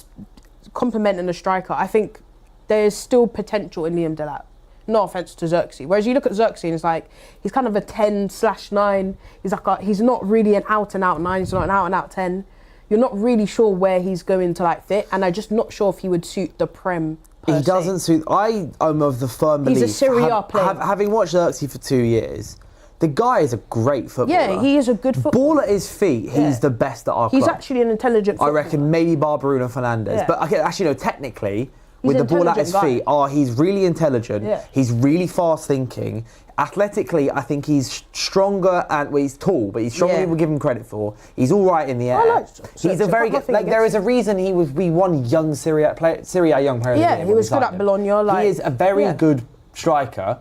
complementing the striker. I think there's still potential in Liam Delap. No offense to Xerxes. Whereas you look at Xerxes and it's like, he's kind of a 10/9. He's not really an out and out 9. He's not an out and out 10. You're not really sure where he's going to like fit. And I'm just not sure if he would suit the Prem He doesn't suit. I am of the firm belief. He's a Serie A player. Having watched Xerxes for 2 years, the guy is a great footballer. Yeah, he is a good footballer. Ball at his feet, he's the best at our club. He's actually an intelligent footballer. I reckon maybe bar Bruno Fernandes. Yeah. But actually, no, technically, with the ball at his feet, he's really intelligent. Yeah. He's really fast thinking. Athletically, I think he's stronger and he's tall, but he's stronger than people give him credit for. He's all right in the air. He's a very good. Like there is a reason we won young Serie A young player. Yeah, he was good at Bologna. He is a very good striker,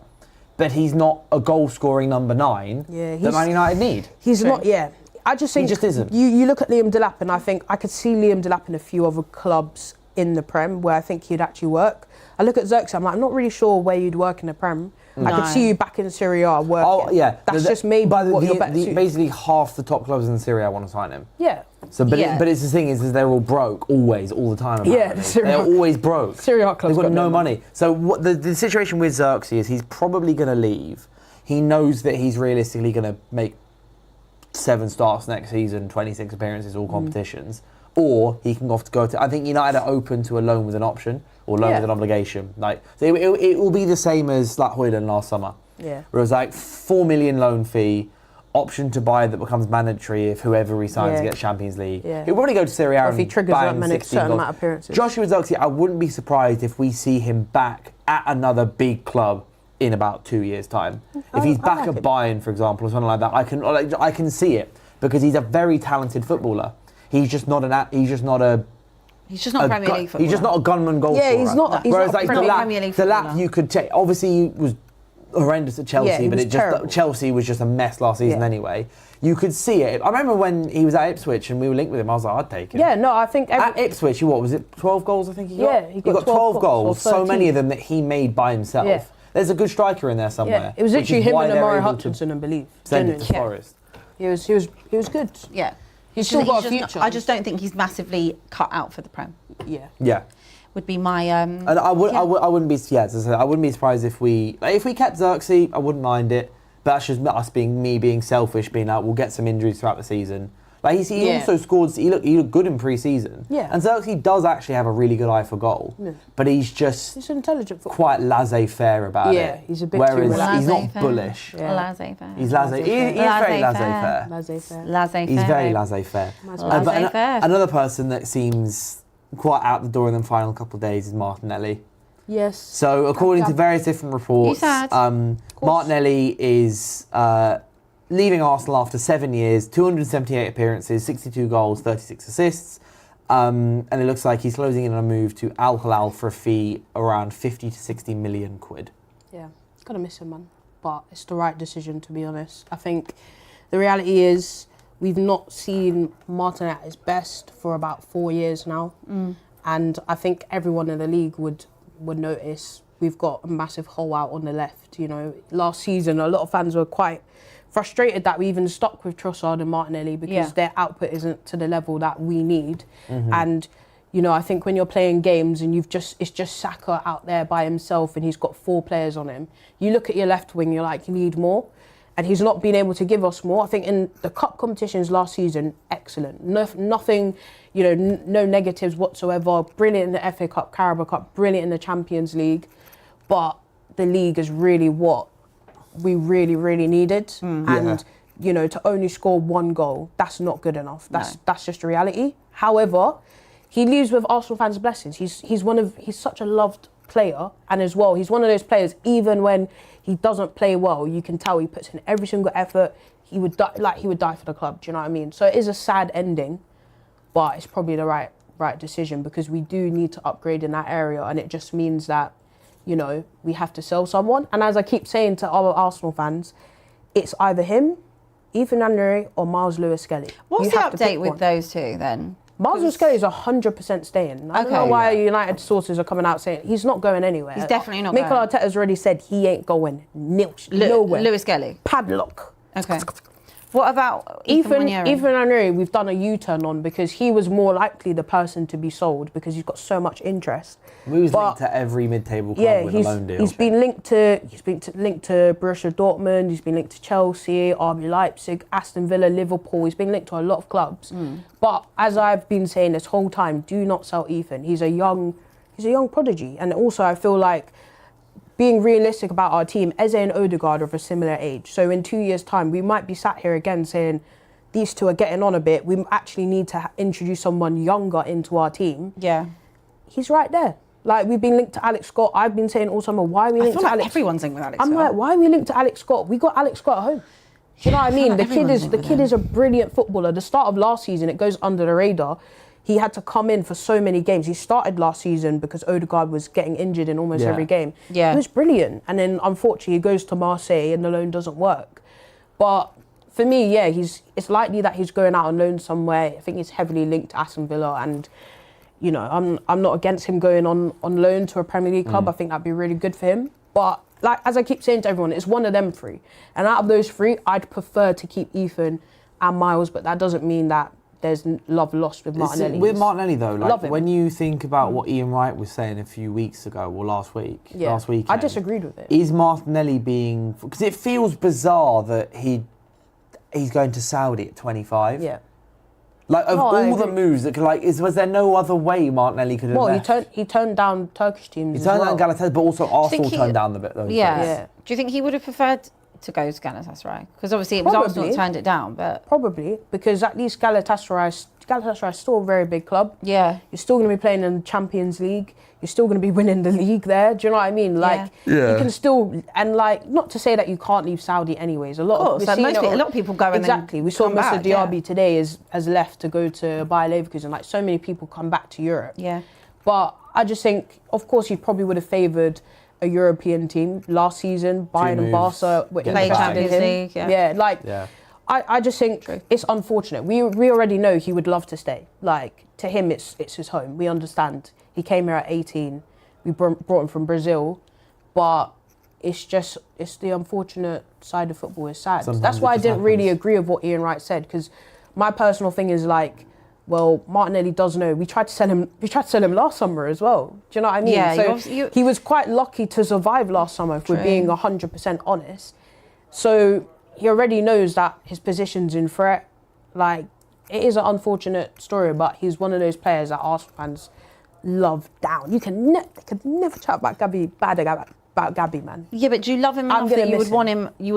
but he's not a goal-scoring number 9 that Man United need. He's not. Yeah, I just think he just isn't. You look at Liam Delap, and I think I could see Liam Delap in a few other clubs in the Prem where I think he'd actually work. I look at Xerxes, I'm like, I'm not really sure where you'd work in the Prem. I could see you back in Serie A working. Oh, yeah. That's just maybe what you're better suited. Basically half the top clubs in Serie A want to sign him. Yeah. So, but it's the thing is they're all broke, all the time. They're always broke. Serie A clubs they've got no money. So what the situation with Xerxes is he's probably going to leave. He knows that he's realistically going to make 7 starts next season, 26 appearances, all competitions. Or he can go to. I think United are open to a loan with an option or loan with an obligation. Like so it will be the same as like Højlund last summer. Yeah. Where it was like 4 million loan fee, option to buy that becomes mandatory if whoever resigns gets Champions League. Yeah. He'll probably go to Serie A or if he triggers that many certain amount of appearances. Joshua Xerxes, I wouldn't be surprised if we see him back at another big club in about 2 years' time. If he's back at Bayern, for example, or something like that, I can see it because he's a very talented footballer. He's just not He's just not Premier League footballer. He's just not a gunman goal scorer. Yeah, he's not. Whereas not like Delap, you could check. Obviously, he was horrendous at Chelsea, but Chelsea was just a mess last season anyway. You could see it. I remember when he was at Ipswich and we were linked with him. I was like, I'd take him. Yeah, no, I think at Ipswich, what was it? 12 goals, I think he got. Yeah, he got 12 goals. So many of them that he made by himself. Yeah. There's a good striker in there somewhere. Yeah, it was literally him and Amari Hutchinson, I believe. Send it to Forest. He was good. Yeah. He's still got a future. I just don't think he's massively cut out for the Prem. Yeah. Would be my. And I wouldn't be. Yeah, as I said, I wouldn't be surprised if we kept Xerxes. I wouldn't mind it. But that's just us being selfish, being like, we'll get some injuries throughout the season. Like he also scored. He looked good in pre-season. Yeah. And Xerxes does actually have a really good eye for goal. Yeah. But he's an intelligent footballer. Quite laissez-faire about it. Yeah, he's a bit whereas too he's not bullish. Yeah. Laissez-faire. He's laissez. He's very laissez-faire. Laissez-faire. He's very laissez-faire. Laissez-faire. Another person that seems quite out the door in the final couple of days is Martinelli. Yes. So according to various different reports, Martinelli is leaving Arsenal after 7 years, 278 appearances, 62 goals, 36 assists. And it looks like he's closing in on a move to Al Hilal for a fee around 50 to 60 million quid. Yeah, gotta miss him, man. But it's the right decision, to be honest. I think the reality is we've not seen Martin at his best for about 4 years now. And I think everyone in the league would notice we've got a massive hole out on the left. You know, last season, a lot of fans were quite frustrated that we even stuck with Trossard and Martinelli because their output isn't to the level that we need. And, you know, I think when you're playing games and it's just Saka out there by himself and he's got 4 players on him, you look at your left wing, you're like, you need more. And he's not been able to give us more. I think in the cup competitions last season, excellent. Nothing, you know, no negatives whatsoever. Brilliant in the FA Cup, Carabao Cup, brilliant in the Champions League. But the league is really what we really, really needed. And, you know, to only score 1 goal, that's not good enough. That's just a reality. However, he leaves with Arsenal fans' blessings. He's such a loved player, and as well, he's one of those players, even when he doesn't play well, you can tell he puts in every single effort. He would die for the club, do you know what I mean? So it is a sad ending, but it's probably the right decision because we do need to upgrade in that area, and it just means that, you know, we have to sell someone. And as I keep saying to our Arsenal fans, it's either him, Ethan Nwaneri, or Miles Lewis-Skelly. What's the update with those two then? Miles Lewis-Skelly is 100% staying. I don't know why United sources are coming out saying he's not going anywhere. He's definitely not Mikel going. Arteta's already said he ain't going nowhere. Lewis-Skelly. Padlock. Okay. What about Ethan Nwaneri, we've done a U-turn on because he was more likely the person to be sold because he's got so much interest. He was linked to every mid-table club with a loan deal. He's been linked to Borussia Dortmund, he's been linked to Chelsea, RB Leipzig, Aston Villa, Liverpool. He's been linked to a lot of clubs. But as I've been saying this whole time, do not sell Ethan. He's a young prodigy. And also I feel like being realistic about our team, Eze and Odegaard are of a similar age. So in 2 years' time, we might be sat here again saying, these two are getting on a bit. We actually need to introduce someone younger into our team. Yeah. He's right there. Like, we've been linked to Alex Scott. I've been saying all summer, why are we linked to Alex? Everyone's linked with Alex Scott. I'm like, why are we linked to Alex Scott? We got Alex Scott at home. Do you know what I mean? The kid is a brilliant footballer. The start of last season, it goes under the radar. He had to come in for so many games. He started last season because Odegaard was getting injured in almost every game. Yeah. He was brilliant. And then, unfortunately, he goes to Marseille and the loan doesn't work. But for me, it's likely that he's going out on loan somewhere. I think he's heavily linked to Aston Villa. And, you know, I'm not against him going on loan to a Premier League club. I think that'd be really good for him. But, like, as I keep saying to everyone, it's one of them 3. And out of those 3, I'd prefer to keep Ethan and Miles. But that doesn't mean that there's love lost with Martinelli. With Martinelli, though, like when you think about what Ian Wright was saying a few weeks ago, or last weekend, I disagreed with it. Is Martinelli being... Because it feels bizarre that he's going to Saudi at 25. Yeah. Like, of all the moves that could, like, was there no other way Martinelli could have left? Well, he turned down Turkish teams. He turned down Galatasaray, but also Arsenal turned down the bit, though. Yeah. Do you think he would have preferred to go to Galatasaray? Because obviously it was Arsenal that turned it down, but... Probably, because at least Galatasaray is still a very big club. Yeah. You're still going to be playing in the Champions League. You're still going to be winning the league there. Do you know what I mean? Like, you can still... And, like, not to say that you can't leave Saudi anyways. A lot of people go and exactly. We saw Mr. Diaby today has left to go to Bayer Leverkusen. Like, so many people come back to Europe. Yeah. But I just think, of course, he probably would have favoured a European team last season. Bayern and Barca were playing Champions League. I just think it's unfortunate. We already know he would love to stay. Like, to him, it's his home. We understand. He came here at 18. We brought him from Brazil, but it's the unfortunate side of football is sad. That's why I didn't really agree with what Ian Wright said, because my personal thing is like, well, Martinelli does know. We tried to sell him last summer as well. Do you know what I mean? Yeah, so he was quite lucky to survive last summer, if we're being 100% honest. So he already knows that his position's in threat. Like, it is an unfortunate story, but he's one of those players that Arsenal fans love down. They could never chat about about Gabby, man. Yeah, but do you love him enough that you would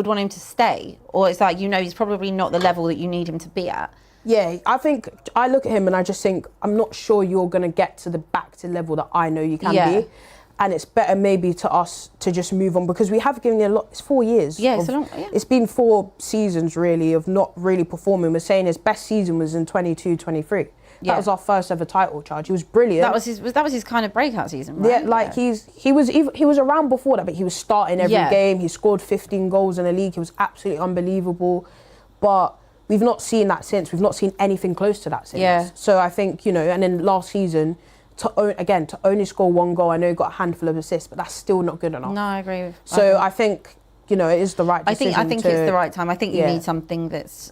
want him to stay? Or it's like, he's probably not the level that you need him to be at? Yeah, I think I look at him and I just think, I'm not sure you're going to get to the back to level that I know you can be. And it's better maybe to us to just move on, because we have given you a lot. It's 4 years. Yeah, it's a long. Yeah. It's been 4 seasons really of not really performing. We're saying his best season was in 22-23. That was our first ever title charge. He was brilliant. That was his kind of breakout season, right? Yeah, like he was around before that, but he was starting every game. He scored 15 goals in the league. He was absolutely unbelievable. But we've not seen that since. We've not seen anything close to that since. Yeah. So I think, and then last season, to only score 1 goal, I know he got a handful of assists, but that's still not good enough. No, I agree. So I think, it is the right decision. I think it's the right time. I think you need something that's...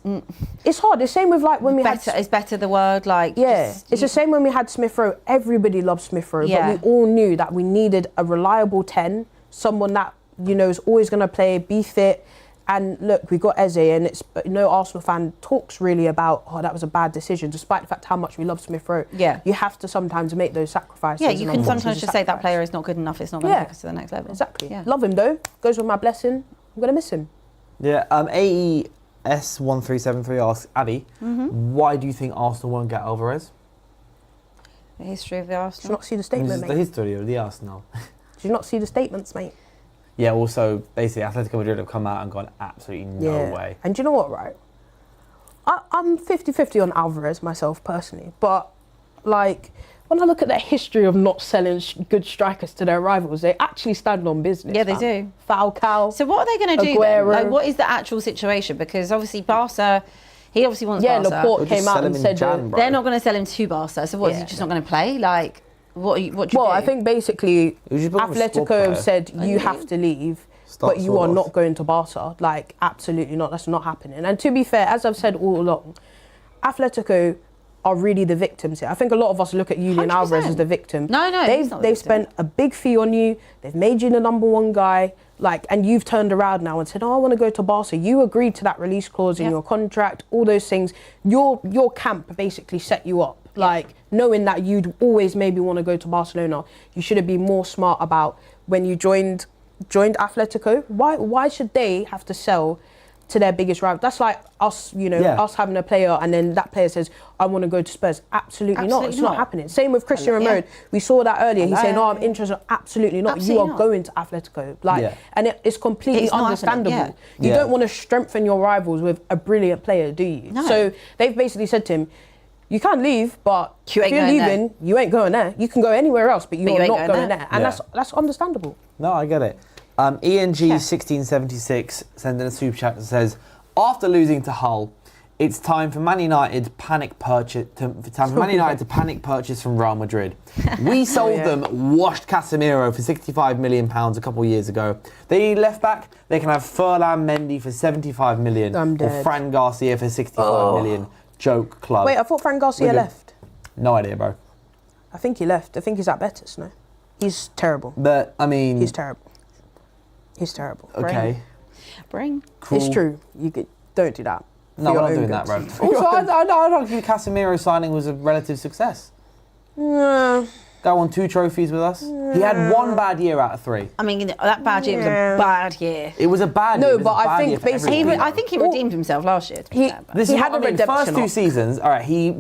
It's hard. The same with like when we had... Is better the word, like... Yeah. It's the same when we had Smith Rowe. Everybody loved Smith Rowe, but we all knew that we needed a reliable 10, someone that, is always going to play, be fit. And look, we got Eze, and it's no Arsenal fan talks really about, that was a bad decision, despite the fact how much we love Smith Rowe. Yeah. You have to sometimes make those sacrifices. Yeah, you can sometimes just say that player is not good enough, it's not going to take us to the next level. Exactly. Yeah. Love him though, goes with my blessing. I'm going to miss him. Yeah, AES1373 asks, Abby, why do you think Arsenal won't get Alvarez? The history of the Arsenal. Did you not see the statement, mate? The history of the Arsenal. Did you not see the statements, mate? Yeah, also, basically, Atletico Madrid have come out and gone, absolutely no way. And do you know what, right? I'm 50-50 on Alvarez myself, personally. But, like, when I look at their history of not selling good strikers to their rivals, they actually stand on business. Yeah, they do. Falcao. So what are they going to do then? Like, what is the actual situation? Because obviously Barca... He obviously wants Barca. Yeah, Laporte came out and said... they're not going to sell him to Barca. So what, is he just not going to play? Like... What do you do? I think basically Atletico have said you have to leave, but you are not going to Barca. Like, absolutely not. That's not happening. And to be fair, as I've said all along, Atletico are really the victims here. I think a lot of us look at Julian 100%. Alvarez as the victim. No, they've spent a big fee on you. They've made you the #1 guy. Like, and you've turned around now and said, I want to go to Barca. You agreed to that release clause in your contract, all those things. Your camp basically set you up. Like, knowing that you'd always maybe want to go to Barcelona, you should have been more smart about when you joined Atletico. Why should they have to sell to their biggest rival? That's like us, us having a player and then that player says, I want to go to Spurs. Absolutely not. It's not happening. Same with Christian Romero. We saw that earlier. He's saying, I'm interested. Absolutely not. You are going to Atletico. And it's completely understandable. You don't want to strengthen your rivals with a brilliant player, do you? No. So they've basically said to him, you can leave, but if you're leaving, you ain't going there. You can go anywhere else, but you're not going there. And that's understandable. No, I get it. ENG1676 sent in a super chat that says, after losing to Hull, it's time for Man United to panic purchase from Real Madrid. We sold them washed Casemiro for £65 million a couple of years ago. They need left back. They can have Furlan Mendy for £75 million or Fran Garcia for £65 million. Joke club. Wait, I thought Fran Garcia left. No idea, bro. I think he left. I think he's at Betis, no? He's terrible. But, I mean... He's terrible. He's terrible. Okay. Bring. Cool. It's true. Don't do that. No, we're not doing that, bro. Also, I don't think Casemiro signing was a relative success. Guy won 2 trophies with us. He had 1 bad year out of 3. I mean, that bad year was a bad year. It was a bad year. No, but I think basically... I think he redeemed himself last year. He had a redemption. First 2 seasons, all right, he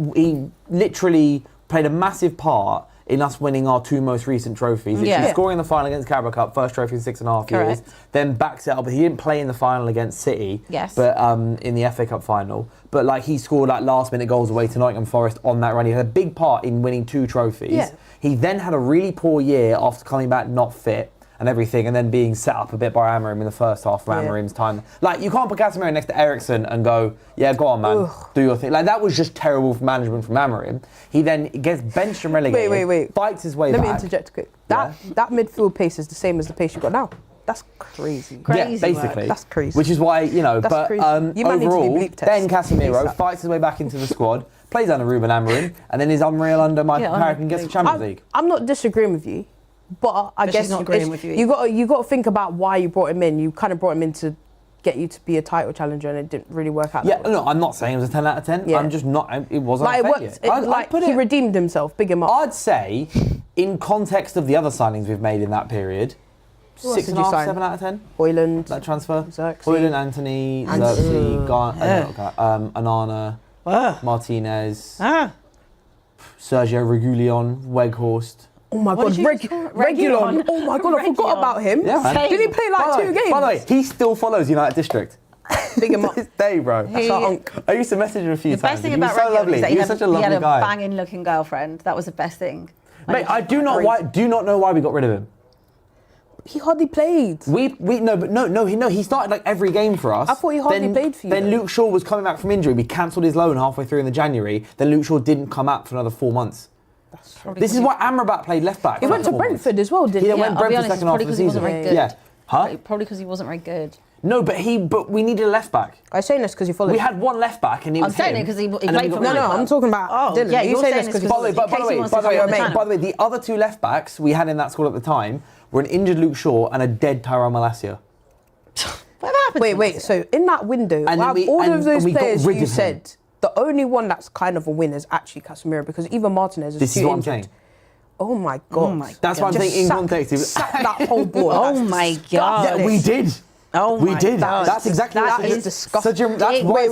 literally played a massive part in us winning our 2 most recent trophies. Scoring in the final against Carabao Cup, first trophy in 6.5 years. Then backs it up, but he didn't play in the final against City. Yes. But in the FA Cup final. But like he scored like last minute goals away to Nottingham Forest on that run. He had a big part in winning 2 trophies. Yeah. He then had a really poor year after coming back not fit and everything, and then being set up a bit by Amorim in the first half of Amorim's time. Like, you can't put Casemiro next to Eriksen and go, yeah, go on, man, do your thing. Like, that was just terrible management from Amorim. He then gets benched and relegated, fights his way back. Let me interject quick. That midfield pace is the same as the pace you got now. That's crazy. Yeah, basically. That's crazy. Which is why, you know, That's but crazy. You might need to overall, do bleep then tests. Casemiro fights his way back into the squad, plays under Ruben Amorim, and then is unreal under Michael Carrick and gets the Champions League. I'm not disagreeing with you, but I guess she's not agreeing with you. You got to think about why you brought him in. You kind of brought him in to get you to be a title challenger, and it didn't really work out. Yeah, no, I'm not saying it was a 10 out of 10. Yeah. I'm just not. It wasn't Like, a failure. he redeemed himself. Big him up. I'd say, in context of the other signings we've made in that period, Who else 6.5, did you sign? 7 out of 10. Hoyland, That transfer. Xerxes. Hoyland, Anthony, Xerxes, Anana, Martinez, Sergio Reguilon, Weghorst. Oh my God, Reguilon. Oh my God, I forgot about him. Yeah, man. Did he play like 2 games? By the way, he still follows United District. Big him up. To this day, bro. That's our uncle. I used to message him a few The times. best thing He was about so Reguilon lovely. is that He was such a he lovely had a guy. banging looking girlfriend. That was the best thing. Mate, I do not know why we got rid of him. He hardly played. He started like every game for us. I thought he hardly played for you. Then Luke Shaw was coming back from injury. We cancelled his loan halfway through in the January. Then Luke Shaw didn't come out for another 4 months. This is why Amrabat played left back. He went to Brentford as well, didn't he? He went Brentford second half of the season. Yeah. Huh? Probably because he wasn't very good. No, but we needed a left back. I'm saying this because you followed. We had one left back, and he was I'm saying him. it because he And played then we for got rid of No, him. I'm talking about Dylan. yeah, you you're saying saying this this because By the way, the other 2 left backs we had in that squad at the time were an injured Luke Shaw and a dead Tyrone Malacia. What happened? Wait. So in that window, And out then of all of those we got players rid you of him. said, the only one that's kind of a win is actually Casemiro because even Martinez is This too is what I'm injured. saying. Oh my God. That's what I'm saying in context. Sack that whole board. Oh my God. Yeah, we did. Oh We my did. God. That's exactly That what is disgusting. That's why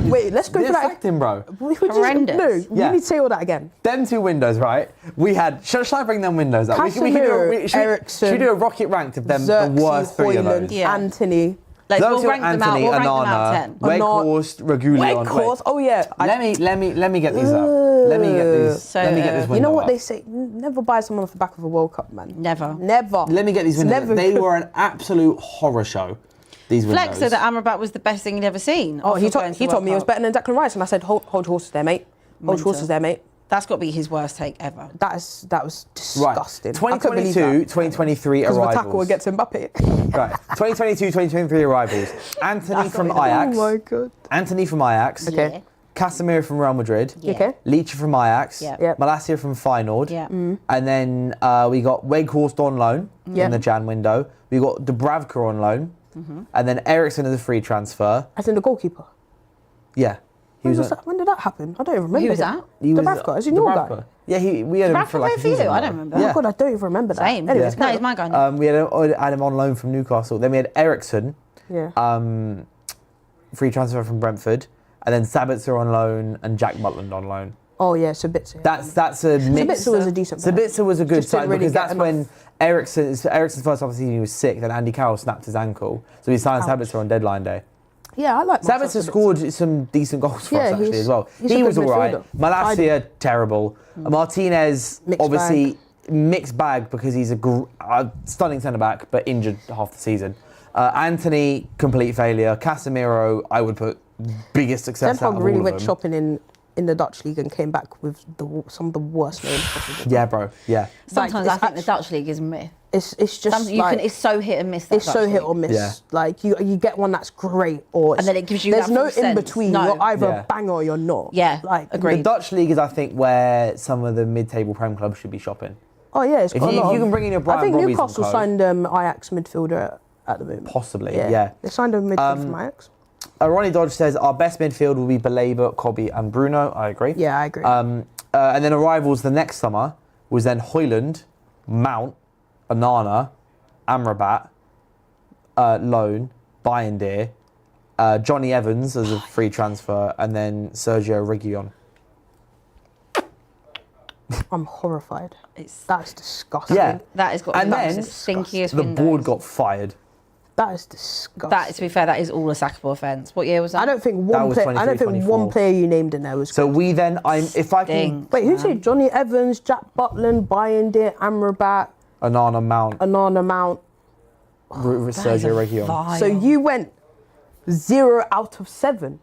Wait, let's go for that. Sacked him, bro. Horrendous. No, you Yeah. need to say all that again. Them 2 windows, right? We had. Shall I bring them windows up? Casemiro, should we do a rocket rank of them, the worst 3 of Hoyland, those? Yeah. Anthony. Like, we'll Xerxes, rank them out. Anthony, We'll rank them out Anana, 10. Weghorst, Reguilon. Weghorst. Oh yeah. Let me get these up. Let me get these. So, let me get this window You know what up. they say? Never buy someone off the back of a World Cup, man. Never. Let me get these windows. Never They could. were an absolute horror show. These windows. Flex said that Amrabat was the best thing he'd ever seen. Oh, he after going to the told World me he was Cup. better than Declan Rice, and I said, hold horses there, mate. Hold horses there, mate. That's got to be his worst take ever. That was Right. disgusting. I couldn't believe 2022, that. 2023 Because of a arrivals. tackle against Mbappe. Right. 2022, 2023 arrivals. Anthony from Ajax. Oh my God. Anthony from Ajax. Okay. Yeah. Casemiro from Real Madrid. Yeah. Okay. Leach from Ajax. Yeah. Yep. Malacia from Feyenoord. Yeah. And then we got Weghorst on loan Yeah. in the Jan window. We got Dubravka on loan. And then Ericsson as a free transfer. As in the goalkeeper. Yeah. When did that happen? I don't even remember. Who was him. that? He was Dubravka, is he your guy? Dubravka. Yeah, we had him for like a for you? season. I don't remember. Oh Yeah. my God, I don't even remember that. Same. Anyways, No, he's my guy now. We had him on loan from Newcastle. Then we had Ericsson, Yeah. free transfer from Brentford. And then Sabitzer on loan and Jack Butland on loan. Oh yeah, Sabitzer. That's a mix. Sabitzer was a decent player. Sabitzer was a good Just didn't sign really because get that's when Ericsson's first half of the season he was sick. Then Andy Carroll snapped his ankle, so he signed Sabitzer on deadline day. Yeah, I like Marcel Sabitzer scored some decent goals for us actually as well. he's a He good was all right. midfielder. Malacia terrible. Martinez Mixed obviously mixed bag because he's a stunning centre back but injured half the season. Anthony complete failure. Casemiro I would put biggest success out of all really of went them. shopping in the Dutch league and came back with some of the worst names possible. Yeah, bro. Yeah. Sometimes Like, I think the Dutch league is myth. It's just It's so hit and miss. That it's so Dutch hit league. or miss. Yeah. Like you get one that's great, or And then it gives you there's that no full in sense. between. No. You're either Yeah. a banger or you're not. Yeah, like agreed. The Dutch league is, I think, where some of the mid-table Prem clubs should be shopping. Oh yeah, it's If got you- a lot if you of- can bring in your Brian I think Robbies and Newcastle co. signed Ajax midfielder at the moment. Possibly, yeah. They signed a midfielder from Ajax. Ronnie Dodge says our best midfield will be Baleba, Kobe, and Bruno. I agree. Yeah, I agree. And then arrivals the next summer was then Hoyland, Mount, Anana, Amrabat, loan, Bayindir, Johnny Evans as a free transfer, and then Sergio Reguilon. I'm horrified. It's That's disgusting. Yeah. that has got And to be then the stinkiest the windows. board got fired. That is disgusting. That, to be fair, that is all a sackable offence. What year was that? I don't think That one was player. I don't 23, think one 24. player you named in there was. So good. we then, if I can, Stink. Wait, who said Johnny Evans, Jack Butland, Bayindir, Amrabat, Anana, Mount, Anana Mount? Sergio Reguilon. Vile. So you went 0 out of 7.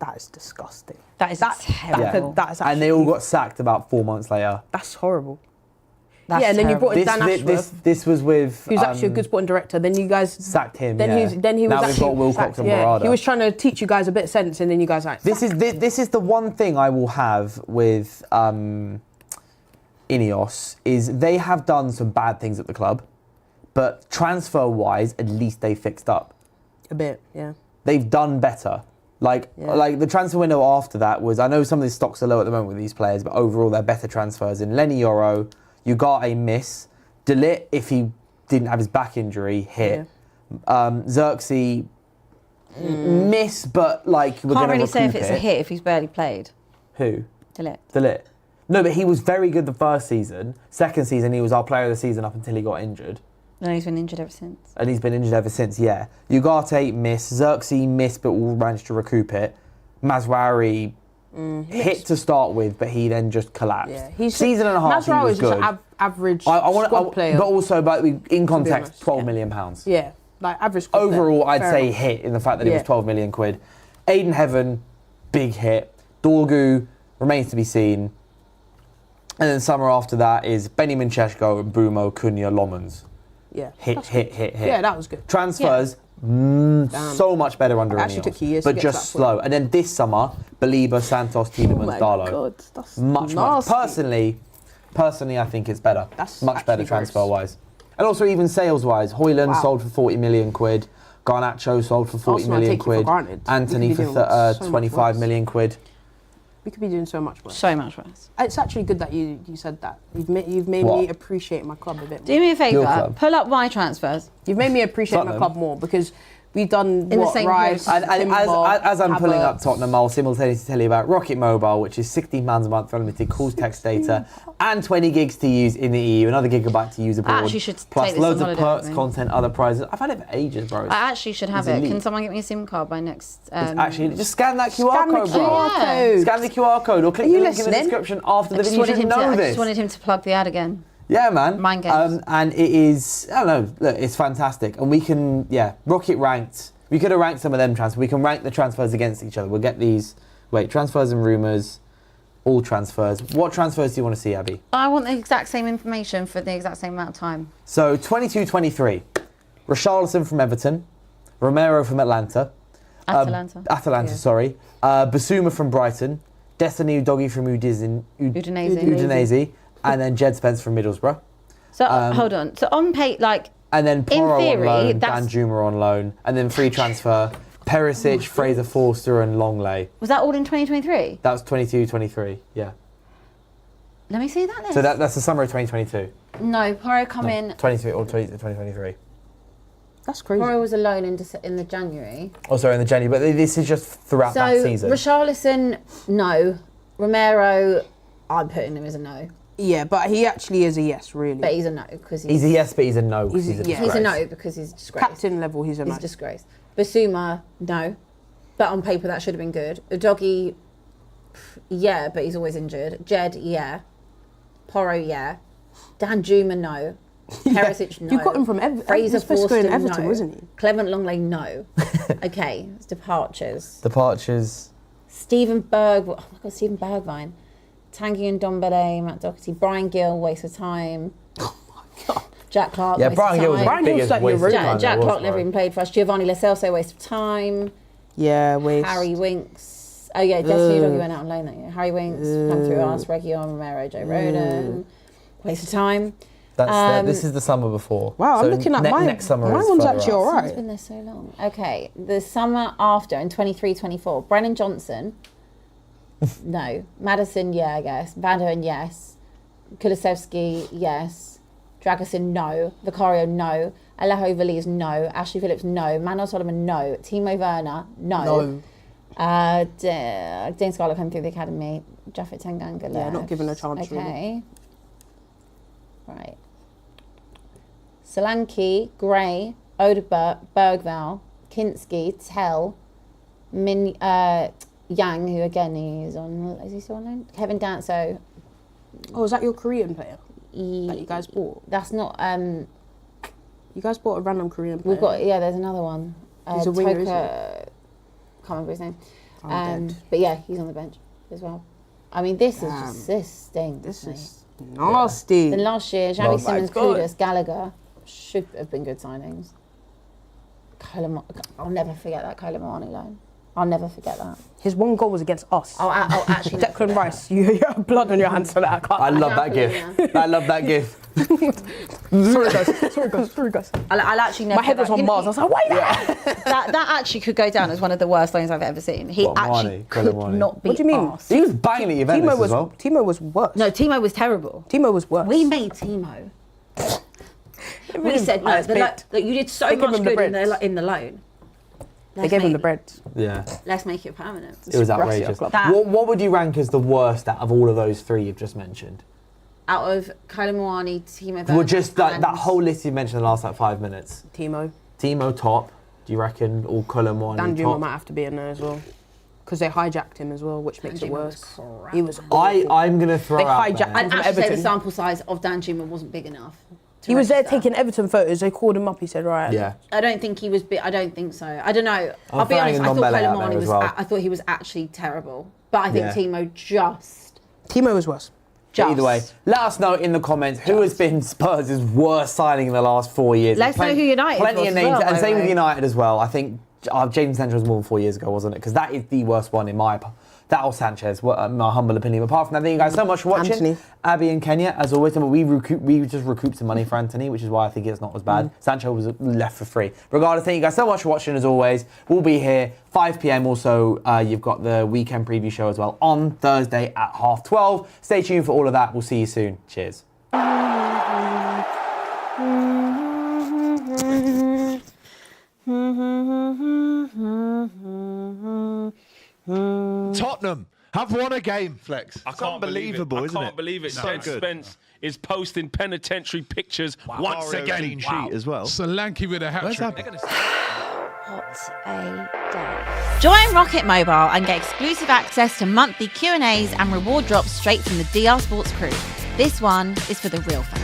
That is disgusting. That is terrible. That is And they all got sacked about 4 months later. That's horrible. That's and then you terrible. brought in Dan Ashworth. This was with... Who's actually a good sporting director. Then you guys... Sacked him, Then he was now we've actually got Wilcox and sacked, Barada. He was trying to teach you guys a bit of sense, and then you guys like... This is the one thing I will have with Ineos, is they have done some bad things at the club, but transfer-wise, at least they fixed up. A bit, yeah. They've done better. Like the transfer window after that was, I know some of the stocks are low at the moment with these players, but overall they're better transfers. In Lenny Yoro, Ugarte miss. De Ligt, if he didn't have his back injury, hit. Xerxes miss, but like we're Can't going to really say if recoup it's a hit if he's barely played. Who? De Ligt. De Ligt. No, but he was very good the first season. Second season, he was our player of the season up until he got injured. No, he's been injured ever since. And he's been injured ever since, yeah. Ugarte miss, Xerxes missed, but will manage to recoup it. Mazraoui hit to start with, but he then just collapsed. Yeah, he's season and a half, he was good. Just average squad player. But also, in context, £12 million. Yeah, like average squad Overall, player. I'd say hit in the fact that it was 12 million quid. Aiden Heaven, big hit. Dorgu remains to be seen. And then summer after that is Benny Mancheshko and Bumo, Cunha, Lomans. Yeah. Hit. Yeah, that was good. Transfers, so much better under actually Ineos, took years but to get just to that slow. And then this summer, Belieber, Santos, Tielemans, Darlow. God, that's Much. Personally, I think it's better. That's much better transfer-wise. And also even sales-wise. Hoyland sold for 40 million quid. Garnacho sold for 40 million quid. Anthony for 25 million quid. We could be doing so much worse. So much worse. It's actually good that you said that. You've made me appreciate my club a bit more. Do me a favour, pull up my transfers. You've made me appreciate my club more because we've done the same Rice, and as I'm pulling up Tottenham, I'll simultaneously tell you about Rocket Mobile, which is £16 a month for unlimited calls, text data, and 20 gigs to use in the EU, another gigabyte to use abroad. I actually should plus take this loads on of holiday perks, content, other prizes. I've had it for ages, bro. I actually should have it. Can someone get me a SIM card by next? Actually, just scan that QR code, bro. code. Scan the QR code or click the link in the description after the video. You should know I this. just wanted him to plug the ad again. Yeah, man. Mind games. And it is, I don't know, look, it's fantastic. And we can, Rocket ranked. We could have ranked some of them transfers. We can rank the transfers against each other. We'll get these, transfers and rumours, all transfers. What transfers do you want to see, Abby? I want the exact same information for the exact same amount of time. So, 22-23. Richarlison from Everton. Romero from Atalanta. Sorry. Basuma from Brighton. Destiny Udogie from Udinese. And then Jed Spence from Middlesbrough. So, hold on. So, on pay, and then Porro theory, on loan, Dan Juma on loan, and then free transfer, Perisic, Fraser Forster and Longley. Was that all in 2023? That was 22-23, yeah. Let me see that list. So that's the summer of 2022. No, Porro in... 2023. That's crazy. Porro was alone in the January. Oh, sorry, in the January, but this is just throughout that season. Richarlison, no. Romero, I'm putting him as a no. Yeah, but he actually is a yes, really. But he's a no because he's a yes, but he's a no because he's a disgrace. He's a no because he's a disgrace. Captain level, he's a no. He's a disgrace. Basuma, no. But on paper, that should have been good. Udogie, yeah, but he's always injured. Jed, yeah. Porro, yeah. Dan Juma, no. Perisic, no. You got him from Everton. Fraser Forster, Everton, no. wasn't he? Clement Longley, no. Okay, it's departures. Stephen Bergwijn. Tanguy and Dombele, Matt Doherty, Brian Gill, waste of time. Oh my God. Jack Clark, waste Brian of time. Gill was like your root. Jack Clark never even played for us. Giovanni Lo Celso, waste of time. Yeah, waste. Harry Winks. Oh yeah, Destiny Udogie went out on loan that year. Harry Winks, come through us. Reguilon, Romero, Joe Roden. Waste of time. This is the summer before. Wow, I'm looking at mine. Next summer mine one's actually all right. It's been there so long. Okay, the summer after in 23-24, Brennan Johnson. No. Madison, yeah, I guess. Van Hoorn, yes. Kulusevski, yes. Dragusin, no. Vicario, no. Alejo Veliz, no. Ashley Phillips, no. Manuel Solomon, no. Timo Werner, no. Dean Scarlett came through the academy. Jaffet Tanganga left. Yeah, not given a chance, okay. Right. Solanke, Gray, Odegaard, Bergvall, Kinski, Tell, Yang, who again is he still on loan? Kevin Danso. Oh, is that your Korean player that you guys bought? That's not. You guys bought a random Korean player. We've got there's another one. He's a winger, isn't he? Can't remember his name. But yeah, he's on the bench as well. I mean, this stinks. Nasty. Then last year, Xavi Simons, Kudus, Gallagher should have been good signings. I'll never forget that Koulibaly loan. I'll never forget that. His one goal was against us. I'll actually Declan Rice, you have blood on your hands for that. I love that gif. I love that gif. Sorry guys. I'll actually never. My head was on Mars. I was like, wait. That actually could go down as one of the worst loans I've ever seen. He actually could not be. What do you mean? Arsed. He was banging at Juventus as well. Timo was worse. No, Timo was terrible. Timo was worse. We made Timo. We said no, but you did so much good in the loan. They gave him the bread. Yeah. Let's make it permanent. It was outrageous. What would you rank as the worst out of all of those three you've just mentioned? Out of Koulibaly, Timo Werner, Well, just that whole list you mentioned in the last 5 minutes. Timo top. Do you reckon? Or Koulibaly top? Danjuma might have to be in there as well. Because they hijacked him as well, which makes it worse. He was I'm going to throw out hijacked him I'd from actually say Everton. the sample size of Danjuma wasn't big enough. He was there taking Everton photos. They called him up. He said, "Right." Yeah. I don't think he was. I don't think so. I don't know. I'll be honest. I thought Koulibaly was. I thought he was actually terrible. But I think Timo was worse. Either way, let us know in the comments who has been Spurs' worst signing in the last 4 years. Let's know who United Plenty was of names, as well, and same by the with way. United as well. I think James Sanchez was more than 4 years ago, wasn't it? Because that is the worst one in my opinion. That or Sanchez, my humble opinion. Apart from that, thank you guys so much for watching. Anthony. Abby and Kenya, as always, we just recouped some money for Anthony, which is why I think it's not as bad. Sancho was left for free. Regardless, thank you guys so much for watching, as always. We'll be here 5 p.m. Also, you've got the weekend preview show as well on Thursday at 12:30. Stay tuned for all of that. We'll see you soon. Cheers. Tottenham have won a game, Flex. I can't believe it. I can't believe it. Jed Spence is posting penitentiary pictures once again. Clean sheet as well. Solanke with a hat-trick. What a day. Join Rocket Mobile and get exclusive access to monthly Q&As and reward drops straight from the DR Sports crew. This one is for the real fans.